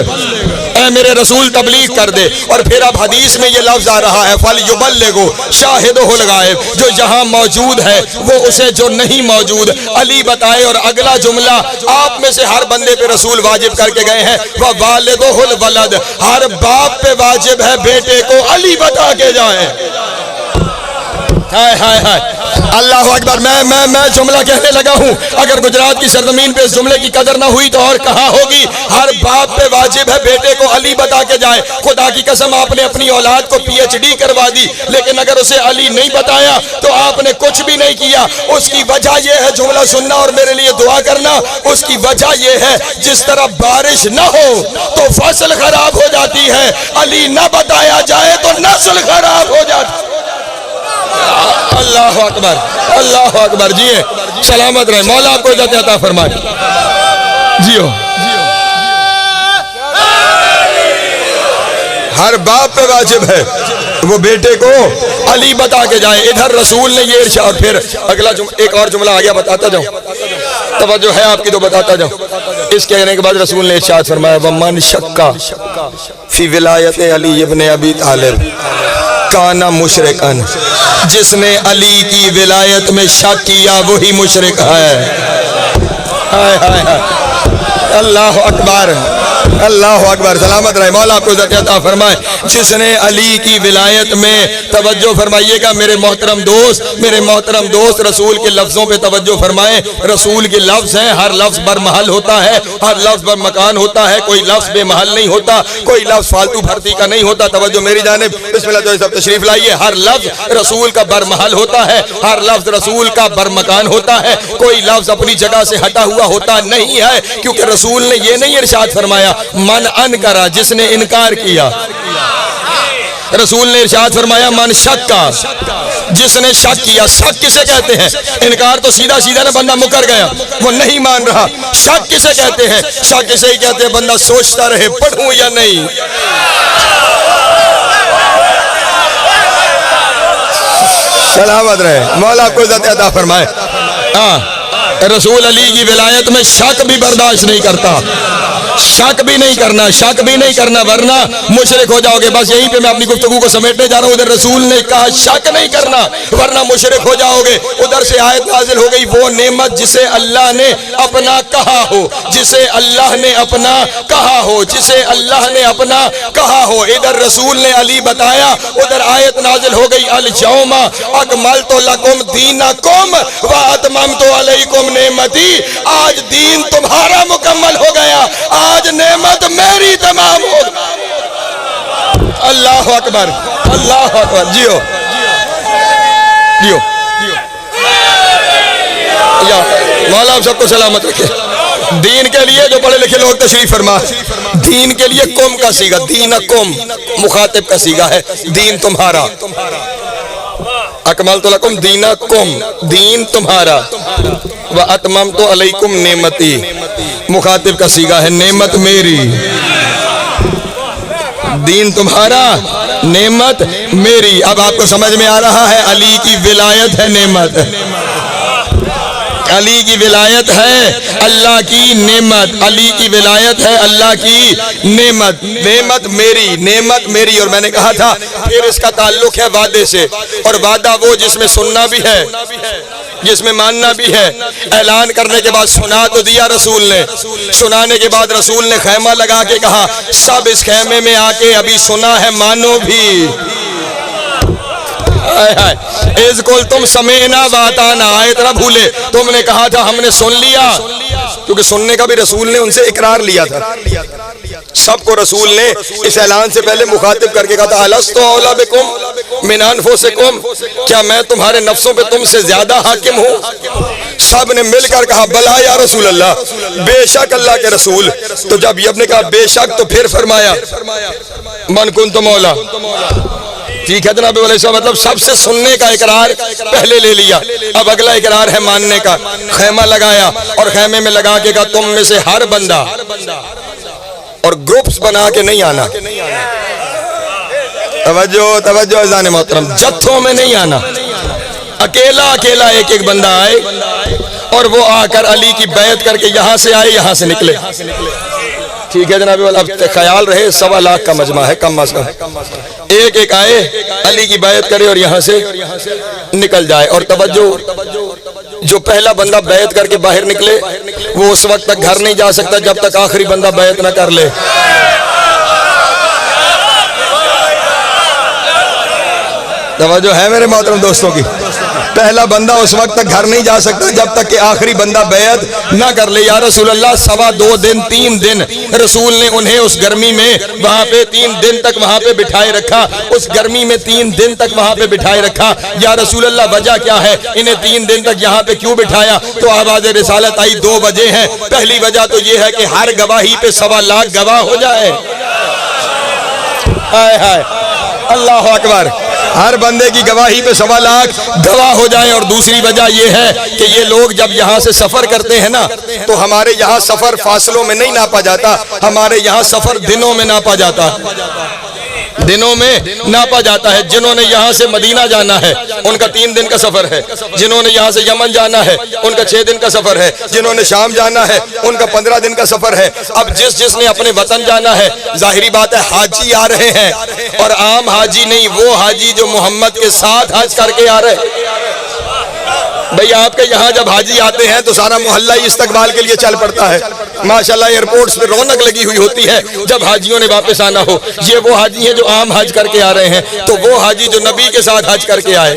اے میرے رسول تبلیغ کر دے. اور پھر اب حدیث میں یہ لفظ آ رہا ہے فَلْيُبَلِّغْ شَاهِدُهُ الْغَائِبُ. جو جہاں موجود ہے وہ اسے جو نہیں موجود علی بتائے. اور اگلا جملہ آپ میں سے ہر بندے پہ رسول واجب کر کے گئے ہیں وَوَالِدُهُ الْوَلَدُ. ہر باپ پہ واجب ہے بیٹے کو علی بتا کے جائے. ہائے ہائے ہائے اللہ اکبر. میں جملہ کہنے لگا ہوں، اگر گجرات کی سرزمین پہ اس جملے کی قدر نہ ہوئی تو اور کہاں ہوگی. ہر باپ پہ واجب ہے بیٹے کو علی بتا کے جائے. خدا کی قسم آپ نے اپنی اولاد کو PhD کروا دی لیکن اگر اسے علی نہیں بتایا تو آپ نے کچھ بھی نہیں کیا. اس کی وجہ یہ ہے جملہ سننا اور میرے لیے دعا کرنا. اس کی وجہ یہ ہے جس طرح بارش نہ ہو تو فصل خراب ہو جاتی ہے، علی نہ بتایا جائے تو نسل خراب ہو جاتی ہے. اللہ اکبر اللہ اکبر. جیے سلامت رہے، مولا آپ کو عزت عطا فرمائے. جیو ہر باپ پہ واجب ہے وہ بیٹے کو علی بتا کے جائے. ادھر رسول نے یہ ارشاد. اور پھر اگلا ایک اور جملہ آگیا بتاتا جاؤں، توجہ ہے آپ کی تو بتاتا جاؤں. اس کہنے کے بعد رسول نے ارشاد فرمایا وَمَنْ شَكَّ فِي وِلَایَتِ عَلِيِّ بْنِ أَبِي طَالِبٍ کانا مشرکن. جس نے علی کی ولایت میں شک کیا وہی مشرک ہے. ہائے ہائے ہائے اللہ اکبر اللہ اکبر. سلامت رہے، مولا آپ کو عزت عطا فرمائے. جس نے علی کی ولایت میں توجہ فرمائیے گا میرے محترم دوست رسول کے لفظوں پہ توجہ فرمائیں. رسول کے لفظ ہیں، ہر لفظ برمحل ہوتا ہے، ہر لفظ برمکان ہوتا ہے. کوئی لفظ بے محل نہیں ہوتا، کوئی لفظ فالتو بھرتی کا نہیں ہوتا. توجہ میری جانب. بسم اللہ جو سب تشریف لائیے. ہر لفظ رسول کا برمحل ہوتا ہے، ہر لفظ رسول کا برمکان ہوتا ہے. کوئی لفظ اپنی جگہ سے ہٹا ہوا ہوتا نہیں ہے کیونکہ رسول نے یہ نہیں ارشاد فرمایا من انکرا، جس نے انکار کیا. رسول نے ارشاد فرمایا من شکا، جس نے شک کیا. شک کسے کہتے ہیں؟ انکار تو سیدھا سیدھا نا بندہ مکر گیا، وہ نہیں مان رہا. شک کسے کہتے ہیں؟ شک کسے ہی کہتے ہیں بندہ سوچتا رہے پڑھوں یا نہیں. سلامت رہے، مولا آپ کو عزت عطا فرمائے. رسول علی کی ولایت میں شک بھی برداشت نہیں کرتا. شک بھی نہیں کرنا ورنہ مشرک ہو جاؤ گے. بس یہیں پہ میں اپنی گفتگو کو سمیٹنے جا رہا ہوں. ادھر رسول نے کہا شک نہیں کرنا ورنہ مشرک ہو جاؤ گے. ادھر سے آیت نازل ہو گئی وہ نعمت جسے اللہ نے اپنا کہا ہو، جسے اللہ نے اپنا کہا ہو، جسے اللہ نے اپنا کہا ہو. ادھر رسول نے علی بتایا، ادھر آیت نازل ہو گئی اليوم اکملت لکم دینکم واتممت علیکم نعمتی. آج دین تمہارا مکمل ہو گیا، آج نعمت میری تمام ہو. اللہ اکبر اللہ اکبر. جیو یا مولا آپ سب کو سلامت رکھے. دین کے لیے جو پڑھے لکھے لوگ تشریف فرما، دین کے لیے قوم کا سیگا، دینکم مخاطب کا سیگا ہے، دین تمہارا. اکملت لکم دینکم، دین تمہارا. واتممت علیکم نعمتی، مخاطب کا سیگا ہے نعمت میری. دین تمہارا، نعمت میری. اب آپ کو سمجھ میں آ رہا ہے علی کی ولایت ہے نعمت، علی کی ولایت ہے اللہ کی نعمت، علی کی ولایت ہے اللہ کی نعمت. نعمت میری، نعمت میری. اور میں نے کہا تھا پھر اس کا تعلق ہے وعدے سے، اور وعدہ وہ جس میں سننا بھی ہے جس میں ماننا بھی ہے۔ اعلان کرنے کے بعد سنا تو دیا رسول نے، سنانے کے بعد رسول نے خیمہ لگا کے کہا سب اس خیمے میں آ کے ابھی سنا ہے مانو بھی۔ اِذْ قُلْتُمْ سَمِعْنَا وَأَطَعْنَا، آیت نہ بھولے، تم نے کہا تھا ہم نے سن لیا، کیونکہ سننے کا بھی رسول نے ان سے اقرار لیا تھا۔ سب کو رسول نے اس اعلان سے پہلے مخاطب کر کے کہا تھا أَلَسْتُ أَوْلَىٰ بِكُمْ مِنْ أَنفُسِكُمْ، کیا میں تمہارے نفسوں پہ تم سے زیادہ حاکم ہوں؟ سب نے مل کر کہا بلا یا رسول اللہ، بے شک اللہ کے رسول۔ تو جب یہ نے کہا بے شک تو پھر فرمایا من کنت مولا، ٹھیک ہے جناب علیہ السلام، مطلب سب سے سننے کا اقرار پہلے لے لیا، اب اگلا اقرار ہے ماننے کا۔ خیمہ لگایا اور خیمے میں لگا کے کہا تم میں سے ہر بندہ، اور گروپس بنا کے نہیں آنا، توجہ توجہ اذان محترم، جتھوں میں نہیں آنا، اکیلا اکیلا ایک ایک بندہ آئے اور وہ آ کر علی کی بیعت کر کے یہاں سے آئے یہاں سے نکلے، ٹھیک ہے جناب، اب خیال رہے 1.25 لاکھ کا مجمع ہے کم از کم، ایک ایک آئے علی کی بیعت کرے اور یہاں سے نکل جائے۔ اور توجہ، جو پہلا بندہ بیعت کر کے باہر نکلے وہ اس وقت تک گھر نہیں جا سکتا جب تک آخری بندہ بیعت نہ کر لے۔ توجہ ہے میرے محترم دوستوں کی، پہلا بندہ اس وقت تک گھر نہیں جا سکتا جب تک کہ آخری بندہ بیعت نہ کر لے۔ یا رسول اللہ 2.25 دن 3 دن رسول نے انہیں اس گرمی میں وہاں پہ 3 دن تک وہاں پہ بٹھائے رکھا، اس گرمی میں 3 دن تک وہاں پہ بٹھائے رکھا۔ یا رسول اللہ وجہ کیا ہے، انہیں 3 دن تک یہاں پہ کیوں بٹھایا؟ تو آواز رسالت آئی، 2 وجہ ہیں۔ پہلی وجہ تو یہ ہے کہ ہر گواہی پہ 1.25 لاکھ گواہ ہو جائے، ہائے ہائے اللہ اکبر، ہر بندے کی گواہی پہ 1.25 لاکھ گواہ ہو جائیں۔ اور دوسری وجہ یہ ہے کہ یہ لوگ جب یہاں سے سفر کرتے ہیں نا تو ہمارے یہاں سفر فاصلوں میں نہیں ناپا جاتا، ہمارے یہاں سفر دنوں میں ناپا جاتا ہے، دنوں میں ناپا جاتا ہے۔ جنہوں نے یہاں سے مدینہ جانا ہے ان کا 3 دن کا سفر ہے، جنہوں نے یہاں سے یمن جانا ہے ان کا 6 دن کا سفر ہے، جنہوں نے شام جانا ہے ان کا 15 دن کا سفر ہے۔ اب جس نے اپنے وطن جانا ہے، ظاہری بات ہے حاجی آ رہے ہیں، اور عام حاجی نہیں، وہ حاجی جو محمد کے ساتھ حج کر کے آ رہے ہیں۔ بھئی آپ کے یہاں جب حاجی آتے ہیں تو سارا محلہ ہی استقبال کے لیے چل پڑتا ہے، ماشاءاللہ ایئرپورٹس پہ رونق لگی ہوئی ہوتی ہے جب حاجیوں نے واپس آنا ہو۔ یہ وہ حاجی ہیں جو عام حج کر کے آ رہے ہیں، تو وہ حاجی جو نبی کے ساتھ حج کر کے آئے،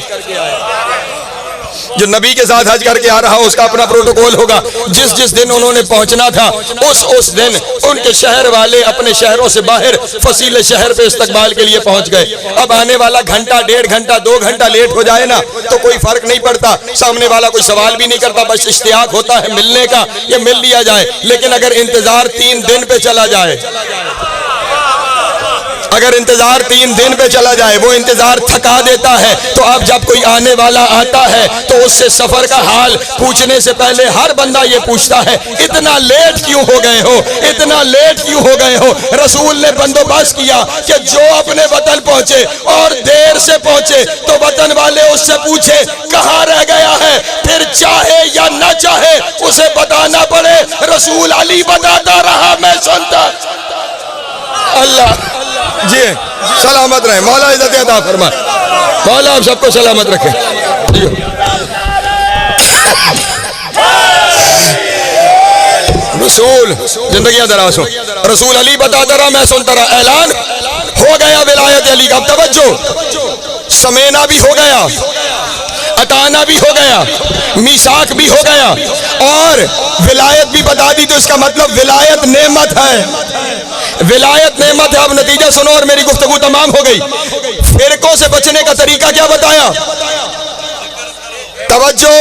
جو نبی کے ساتھ حج کر کے آ رہا اس کا اپنا پروٹوکول ہوگا۔ جس دن انہوں نے پہنچنا تھا اس دن ان کے شہر والے اپنے شہروں سے باہر فصیل شہر پہ استقبال کے لیے پہنچ گئے۔ اب آنے والا گھنٹہ 1.5 گھنٹہ 2 گھنٹہ لیٹ ہو جائے نا تو کوئی فرق نہیں پڑتا، سامنے والا کوئی سوال بھی نہیں کرتا، بس اشتیاق ہوتا ہے ملنے کا، یہ مل لیا جائے۔ لیکن اگر انتظار 3 دن پہ چلا جائے، اگر انتظار 3 دن پہ چلا جائے، وہ انتظار تھکا دیتا ہے۔ تو اب جب کوئی آنے والا آتا ہے تو اس سے سفر کا حال پوچھنے سے پہلے ہر بندہ یہ پوچھتا ہے اتنا لیٹ کیوں ہو گئے ہو، اتنا لیٹ کیوں ہو گئے ہو؟ رسول نے بندوبست کیا کہ جو اپنے وطن پہنچے اور دیر سے پہنچے تو وطن والے اس سے پوچھے کہاں رہ گیا ہے، پھر چاہے یا نہ چاہے اسے بتانا پڑے۔ رسول علی بتاتا رہا، میں سنتا۔ اللہ جی سلامت رہے، مولا عزت عطا فرمائے، مولا آپ سب کو سلامت رکھے۔ رسول زندگیاں دراز ہوں، رسول علی بتاتا رہا، میں سنتا رہا۔ اعلان ہو گیا ولایت علی کا، اب توجہ، سمینا بھی ہو گیا، عطانا بھی ہو گیا، میثاق بھی ہو گیا، اور ولایت بھی بتا دی۔ تو اس کا مطلب ولایت نعمت ہے، ولایت نعمت ہے۔ اب نتیجہ سنو اور میری گفتگو تمام ہو گئی۔ فرقوں سے بچنے کا طریقہ کیا بتایا؟ توجہ،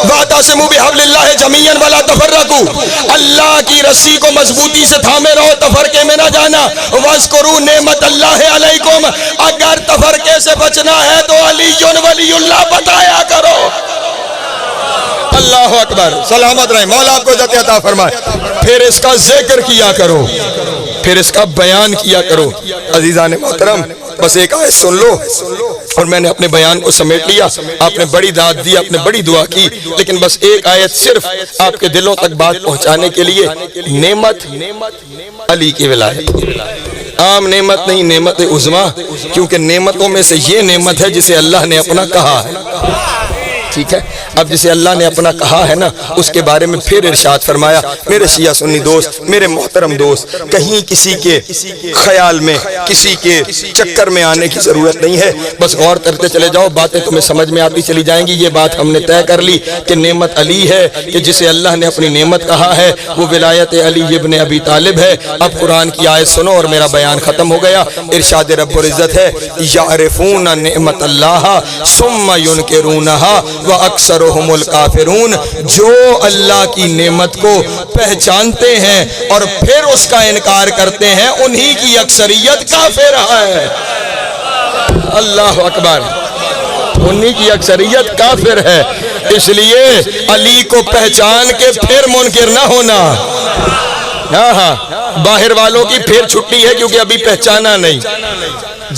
وَاعْتَصِمُوا بِحَبْلِ اللَّهِ جَمِيعًا وَلَا تَفَرَّقُوا، اللہ کی رسی کو مضبوطی سے تھامے رہو، تفرقے میں نہ جانا۔ وَاذْكُرُوا نِعْمَتَ اللَّهِ عَلَيْكُمْ، اگر تفرقے سے بچنا ہے تو علی ولی اللہ بتایا کرو۔ اللہ اکبر، سلامت رہے، مولا آپ کو عزت عطا فرمائے۔ پھر اس کا ذکر کیا کرو، پھر اس کا بیان کیا کرو۔ عزیزان محترم، بس ایک آیت سن لو اور میں نے اپنے بیان کو سمیٹ لیا۔ آپ نے بڑی داد دی، آپ نے بڑی دعا کی، لیکن بس ایک آیت صرف آپ کے دلوں تک بات پہنچانے کے لیے۔ نعمت علی کی ولایت، عام نعمت نہیں، نعمت عظمیٰ، کیونکہ نعمتوں میں سے یہ نعمت ہے جسے اللہ نے اپنا کہا ہے۔ ٹھیک ہے. اب جسے اللہ نے اپنا کہا ہے نا اس کے بارے میں پھر ارشاد فرمایا. میرے شیعہ سنی دوست، میرے محترم دوست، کہیں کسی کے خیال میں، کسی کے چکر میں آنے کی ضرورت نہیں ہے. بس غور کرتے چلے جاؤ، باتیں تمہیں سمجھ میں آتی چلی جائیں گی. یہ بات ہم نے طے کر لی کہ نعمت علی ہے، کہ جسے اللہ نے اپنی نعمت کہا ہے وہ ولایت علی ابن ابی طالب ہے. اب قرآن کی آیت سنو اور میرا بیان ختم ہو گیا. ارشاد رب العزت ہے یعرفون نعمت اللہ ثم ینکرونہا واکثرہم الکافرون. جو اللہ کی نعمت کو پہچانتے ہیں اور پھر اس کا انکار کرتے ہیں انہی کی اکثریت کافر ہے. اللہ اکبر. انہی کی اکثریت کافر ہے. اس لیے علی کو پہچان کے پھر منکر نہ ہونا. ہاں باہر والوں کی پھر چھٹی ہے کیونکہ ابھی پہچانا نہیں.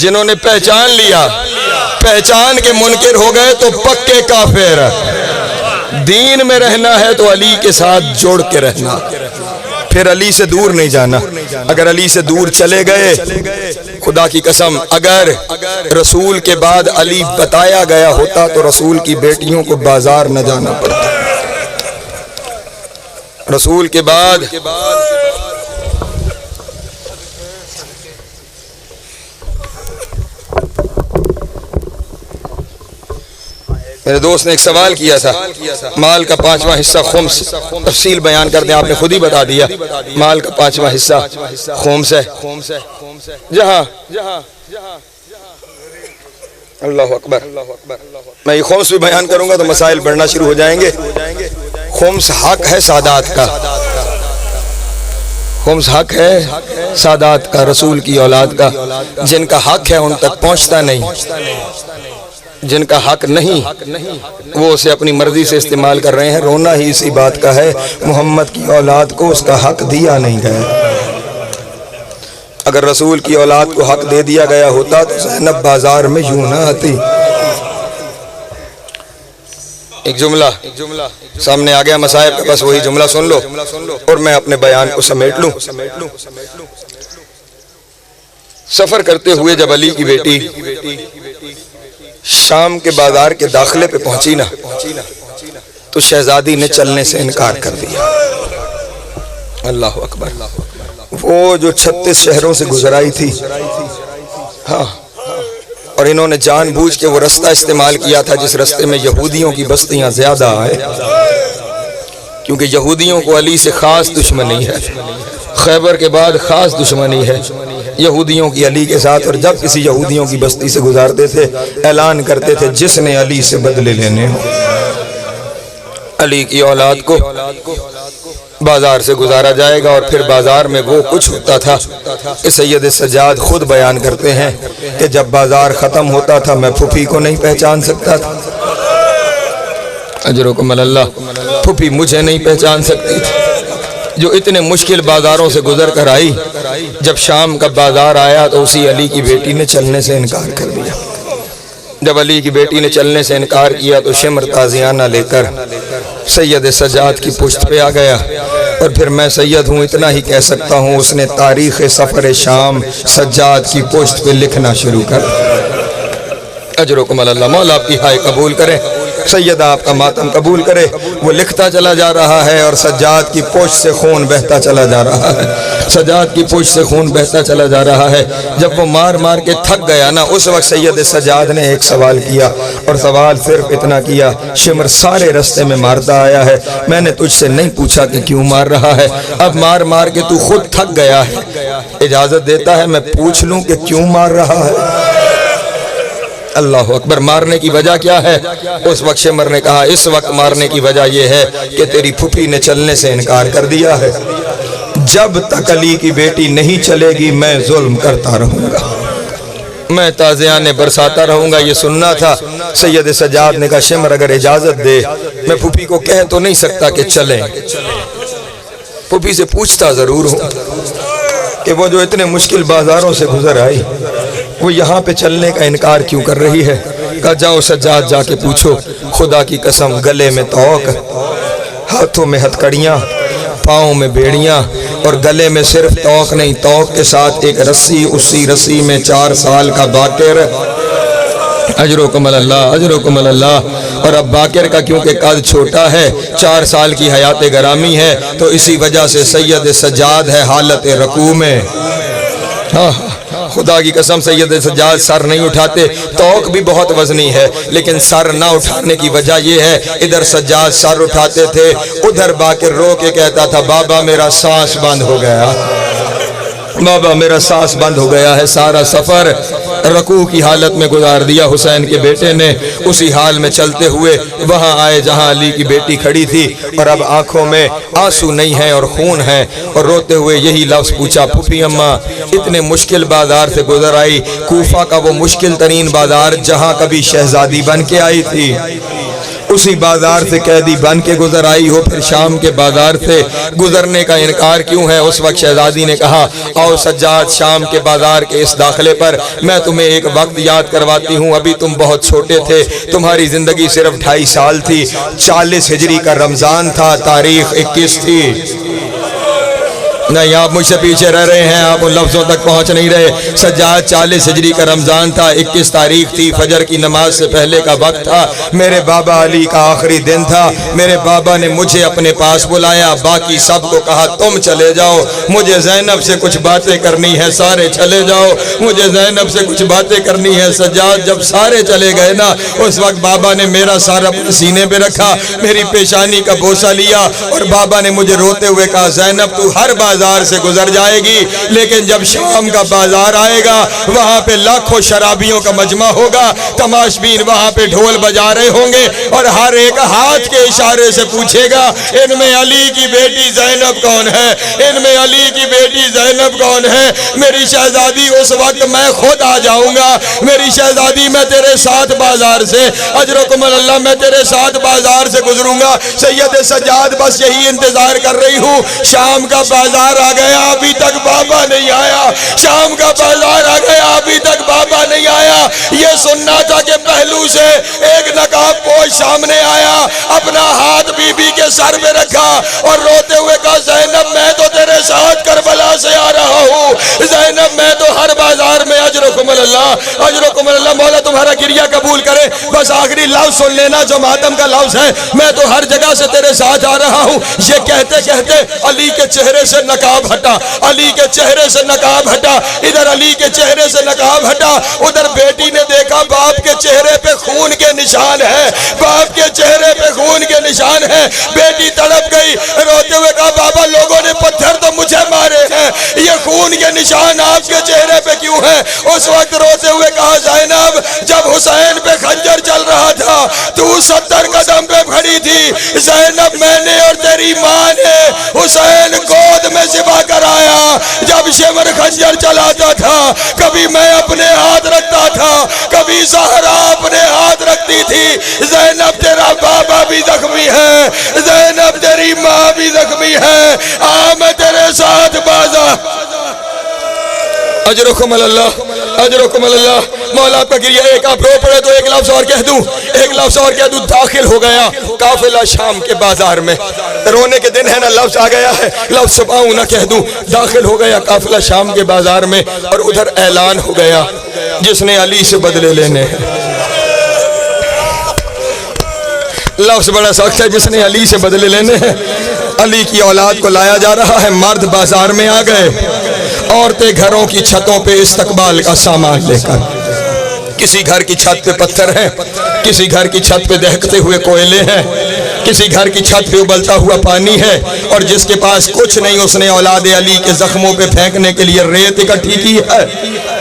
جنہوں نے پہچان لیا، پہچان کے منکر ہو گئے تو پکے کافر. دین میں رہنا ہے تو علی کے ساتھ جوڑ کے رہنا، پھر علی سے دور نہیں جانا. اگر علی سے دور چلے گئے، خدا کی قسم اگر رسول کے بعد علی بتایا گیا ہوتا تو رسول کی بیٹیوں کو بازار نہ جانا پڑتا. رسول کے بعد میرے دوست نے ایک سوال کیا تھا، مال کا 5واں حصہ خمس. تفصیل بیان کر دیں، آپ نے خود ہی بتا دیا. مال کا 5واں حصہ خمس ہے. جہاں اللہ اکبر. میں یہ خمس بھی بیان کروں گا تو مسائل بڑھنا شروع ہو جائیں گے. خمس حق ہے سادات کا. خمس حق ہے سادات کا، رسول کی اولاد کا. جن کا حق ہے ان تک پہنچتا نہیں، جن کا حق نہیں وہ اسے اپنی مرضی سے استعمال کر رہے ہیں. رونا ہی اسی بات کا ہے محمد کی اولاد کو اس کا حق دیا نہیں گیا. اگر رسول کی اولاد کو حق دے دیا گیا ہوتا تو زینب بازار میں یوں نہ آتی. ایک جملہ سامنے آ گیا مسائب کا، بس وہی جملہ سن لو اور میں اپنے بیان کو سمیٹ لوں. سفر کرتے ہوئے جب علی کی بیٹی شام کے بازار کے داخلے پہ پہنچی نا تو شہزادی نے چلنے سے انکار کر دیا. اللہ اکبر. وہ جو 36 شہروں سے گزرائی تھی، ہاں، اور انہوں نے جان بوجھ کے وہ رستہ استعمال کیا تھا جس رستے میں یہودیوں کی بستیاں زیادہ آئے، کیونکہ یہودیوں کو علی سے خاص دشمنی ہے. خیبر کے بعد خاص دشمنی ہے یہودیوں کی علی کے ساتھ. اور جب کسی یہودیوں کی بستی سے گزارتے تھے اعلان کرتے تھے جس نے علی سے بدلے لینے ہو. علی کی اولاد کو بازار سے گزارا جائے گا. اور پھر بازار میں وہ کچھ ہوتا تھا کہ سید سجاد خود بیان کرتے ہیں کہ جب بازار ختم ہوتا تھا میں پھوپھی کو نہیں پہچان سکتا تھا. اجرکم اللہ. پھوپھی مجھے نہیں پہچان سکتی تھی جو اتنے مشکل بازاروں سے گزر کر آئی. جب شام کا بازار آیا تو اسی علی کی بیٹی نے چلنے سے انکار کر دیا. جب علی کی بیٹی نے چلنے سے انکار کیا تو شمر تازیانہ لے کر سید سجاد کی پشت پہ آ گیا. اور پھر میں سید ہوں اتنا ہی کہہ سکتا ہوں اس نے تاریخ سفر شام سجاد کی پشت پہ لکھنا شروع کر. اجرکم اللہ. مولا آپ کی ہائے قبول کرے، سید آپ کا ماتم قبول کرے. وہ لکھتا چلا جا رہا ہے اور سجاد کی پشت سے خون بہتا چلا جا رہا ہے. سجاد کی پشت سے خون بہتا چلا جا رہا ہے. جب وہ مار مار کے تھک گیا نا اس وقت سید سجاد نے ایک سوال کیا، اور سوال صرف اتنا کیا، شمر سارے رستے میں مارتا آیا ہے، میں نے تجھ سے نہیں پوچھا کہ کیوں مار رہا ہے. اب مار مار کے تو خود تھک گیا ہے، اجازت دیتا ہے میں پوچھ لوں کہ کیوں مار رہا ہے. اللہ اکبر. مارنے کی وجہ کیا ہے؟ اس وقت شمر نے کہا اس وقت مارنے کی وجہ یہ ہے کہ تیری پھوپھی نے چلنے سے انکار کر دیا ہے. جب تک علی کی بیٹی نہیں چلے گی میں ظلم کرتا رہوں گا، میں تازیانے برساتا رہوں گا. یہ سننا تھا. سید سجاد نے کہا شمر اگر اجازت دے میں پھوپھی کو کہہ تو نہیں سکتا کہ چلیں. پھوپھی سے پوچھتا ضرور ہوں کہ وہ جو اتنے مشکل بازاروں سے گزر آئی وہ یہاں پہ چلنے کا انکار کیوں کر رہی ہے. کہا جاؤ سجاد جا کے پوچھو. خدا کی قسم گلے میں توق، ہاتھوں میں ہتھکڑیاں، پاؤں میں بیڑیاں، اور گلے میں صرف توق نہیں، توق کے ساتھ ایک رسی، اسی رسی میں 4 سال کا باقر. اجرکم اللہ اجرکم اللہ۔ اور اب باقر کا کیونکہ قد چھوٹا ہے، 4 سال کی حیات گرامی ہے، تو اسی وجہ سے سید سجاد ہے حالت رکوع میں۔ خدا کی قسم سید سجاد سر نہیں اٹھاتے، توق بھی بہت وزنی ہے، لیکن سر نہ اٹھانے کی وجہ یہ ہے، ادھر سجاد سر اٹھاتے تھے، ادھر باقر رو کے کہتا تھا بابا میرا سانس بند ہو گیا، بابا میرا سانس بند ہو گیا ہے۔ سارا سفر رکوع کی حالت میں گزار دیا حسین کے بیٹے نے۔ اسی حال میں چلتے ہوئے وہاں آئے جہاں علی کی بیٹی کھڑی تھی، اور اب آنکھوں میں آنسو نہیں ہیں اور خون ہے، اور روتے ہوئے یہی لفظ پوچھا، پھوپھی اماں اتنے مشکل بازار سے گزر آئی، کوفہ کا وہ مشکل ترین بازار جہاں کبھی شہزادی بن کے آئی تھی، اسی بازار سے قیدی بن کے گزر آئی ہو، پھر شام کے بازار سے گزرنے کا انکار کیوں ہے؟ اس وقت شہزادی نے کہا آؤ سجاد، شام کے بازار کے اس داخلے پر میں تمہیں ایک وقت یاد کرواتی ہوں، ابھی تم بہت چھوٹے تھے، تمہاری زندگی صرف 2.5 سال تھی، 40 ہجری کا رمضان تھا، تاریخ 21 تھی۔ نہیں آپ مجھ سے پیچھے رہ رہے ہیں، آپ ان لفظوں تک پہنچ نہیں رہے۔ سجاد 40 ہجری کا رمضان تھا، 21 تاریخ تھی، فجر کی نماز سے پہلے کا وقت تھا، میرے بابا علی کا آخری دن تھا، میرے بابا نے مجھے اپنے پاس بلایا، باقی سب کو کہا تم چلے جاؤ، مجھے زینب سے کچھ باتیں کرنی ہے، سارے چلے جاؤ، مجھے زینب سے کچھ باتیں کرنی ہے۔ سجاد جب سارے چلے گئے نا، اس وقت بابا نے میرا سر اپنے سینے پہ رکھا، میری پیشانی کا بوسہ لیا، اور بابا نے مجھے روتے ہوئے کہا زینب تو ہر بازار سے گزر جائے گی، لیکن جب شام کا بازار آئے گا وہاں پہ لاکھوں شرابیوں کا مجمع ہوگا، تماشبین وہاں پہ ڈھول بجا رہے ہوں گے، اور ہر ایک ہاتھ کے اشارے سے پوچھے گا ان میں علی کی بیٹی زینب کون ہے، ان میں علی کی بیٹی زینب کون ہے؟ میری شہزادی اس وقت میں خود آ جاؤں گا، میری شہزادی میں تیرے ساتھ بازار سے، اجرکم اللہ میں تیرے ساتھ بازار سے گزروں گا۔ سید سجاد بس یہی انتظار کر رہی ہوں، شام کا بازار آ گیا ابھی تک بابا نہیں آیا، شام کا بازار آ گیا ابھی تک بابا نہیں آیا۔ یہ سننا تھا کہ پہلو سے ایک نقاب پوش سامنے آیا، اپنا ہاتھ بی بی کے سر پہ رکھا اور روتے ہوئے کہا زینب میں تو تیرے ساتھ کربلا سے آ رہا ہوں، زینب میں تو ہر بازار میں، اجرکم اللہ اجرکم اللہ، مولا تمہارا گریہ قبول کرے، بس آخری لفظ سن لینا جو ماتم کا لفظ ہے، میں تو ہر جگہ سے تیرے ساتھ آ رہا ہوں۔ یہ کہتے کہتے علی کے چہرے سے نقاب ہٹا، علی کے چہرے سے نقاب ہٹا، ادھر علی کے چہرے سے نقاب ہٹا، ادھر بیٹی نے دیکھا باپ کے چہرے پہ خون کے نشان ہے، باپ کے چہرے پہ خون کے نشان ہے، بیٹی تڑپ گئی، روتے ہوئے کہا بابا لوگوں نے پتھر تو مجھے مارے ہیں، یہ خون کے نشان آپ کے چہرے پہ کیوں ہیں؟ اس وقت روتے ہوئے کہا زینب جب حسین پہ خنجر چل رہا تھا تو 70 قدم پہ کھڑی تھی، زینب میں نے اور تیری ماں نے حسین گود میں ذبح کرایا، جب شمر خنجر چلاتا تھا کبھی میں اپنے ہاتھ رکھتا تھا، کبھی زہرا اپنے ہاتھ رکھتی تھی، زینب تیرا بابا بھی زخمی ہے، زینب تیری ماں بھی زخمی ہے، میں تیرے ساتھ بازار۔ اجرکم اللہ اجرکم اللہ، مولا پہ گریہ، ایک آپ رو پڑے تو ایک لفظ اور کہہ دوں، ایک لفظ اور کہہ دوں، داخل ہو گیا قافلہ شام کے بازار میں، رونے کے دن ہے نا، لفظ آ گیا ہے، لفظ چھپاؤں نہ کہہ دوں، داخل ہو گیا قافلہ شام کے بازار میں، اور ادھر اعلان ہو گیا جس نے علی سے بدلے لینے ہیں، لفظ بڑا سخت ہے، جس نے علی سے بدلے لینے ہیں، علی کی اولاد کو لایا جا رہا ہے، مرد بازار میں آ گئے، عورتیں گھروں کی چھتوں پہ استقبال کا سامان لے کر، کسی گھر کی چھت پہ پتھر ہیں، کسی گھر کی چھت پہ دہکتے ہوئے کوئلے ہیں، کسی گھر کی چھت پہ ابلتا ہوا پانی ہے، اور جس کے پاس کچھ نہیں اس نے اولاد علی کے زخموں پہ پھینکنے کے لیے ریت اکٹھی کی ہے۔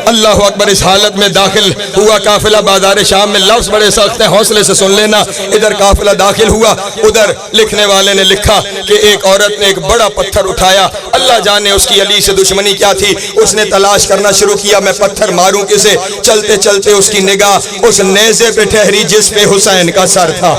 اللہ اکبر، اس حالت میں داخل ہوا قافلہ بازار شام میں، لفظ بڑے سخت ہیں، حوصلے سے سن لینا، ادھر قافلہ داخل ہوا، ادھر لکھنے والے نے لکھا کہ ایک عورت نے ایک بڑا پتھر اٹھایا، اللہ جانے اس کی علی سے دشمنی کیا تھی، اس نے تلاش کرنا شروع کیا میں پتھر ماروں کسے، چلتے چلتے اس کی نگاہ اس نیزے پہ ٹھہری جس پہ حسین کا سر تھا۔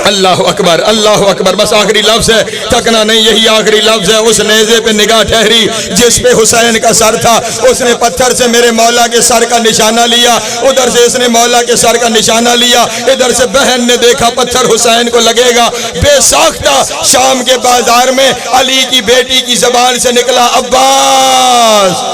اللہ اکبر اللہ اکبر، بس آخری لفظ ہے، تھکنا نہیں، یہی آخری لفظ ہے، اس نیزے پہ نگاہ ٹھہری جس پہ حسین کا سر تھا، اس نے پتھر سے میرے مولا کے سر کا نشانہ لیا، ادھر سے اس نے مولا کے سر کا نشانہ لیا، ادھر سے بہن نے دیکھا پتھر حسین کو لگے گا، بے ساختہ شام کے بازار میں علی کی بیٹی کی زبان سے نکلا عباس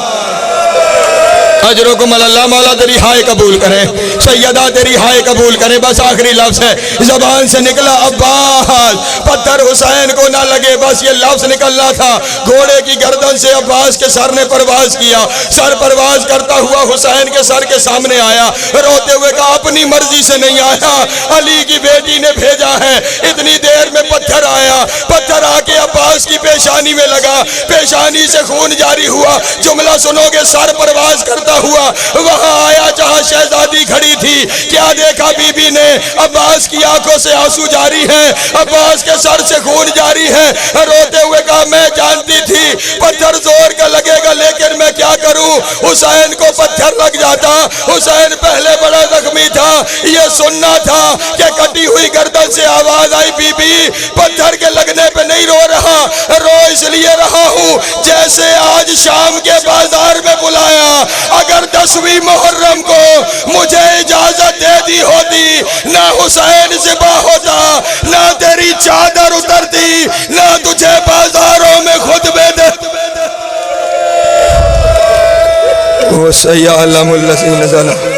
اجرکم اللہ، مولا تیری ہائے قبول کرے، سیدہ تیری ہائے قبول کرے۔ بس آخری لفظ ہے، زبان سے نکلا عباس، پتھر حسین کو نہ لگے، بس یہ لفظ نکلنا تھا۔ گھوڑے کی گردن سے عباس کے سر نے پرواز کیا، سر پرواز کرتا ہوا حسین کے سر کے سامنے آیا، روتے ہوئے کہا اپنی مرضی سے نہیں آیا، علی کی بیٹی نے بھیجا ہے۔ اتنی دیر میں پتھر آیا، پتھر آ کے عباس کی پیشانی میں لگا، پیشانی سے خون جاری ہوا۔ جملہ سنو گے، سر پرواز کرتا ہوا وہاں آیا جہاں شہزادی کھڑی تھی۔ کیا دیکھا بی بی نے؟ عباس کی آنکھوں سے آنسو جاری ہے، عباس کے سر سے خون جاری ہے۔ روتے ہوئے کہا میں جانتی تھی پتھر زور کا لگے گا، لیکن میں کیا کروں؟ حسین کو پتھر لگ جاتا، حسین پہلے بڑا زخمی تھا۔ یہ سننا تھا کہ کٹی ہوئی گردن سے آواز آئی، بی بی پتھر کے لگنے پہ نہیں رو رہا، رو اس لیے رہا ہوں جیسے آج شام کے بازار میں بلایا، اگر 10ویں محرم کو مجھے اجازت دے دی ہوتی، نہ حسین ذبح ہوتا، نہ تیری چادر اترتی، نہ تجھے بازاروں میں خطبے دے۔ وَسَيَعْلَمُ الَّذِينَ ظَلَمُوا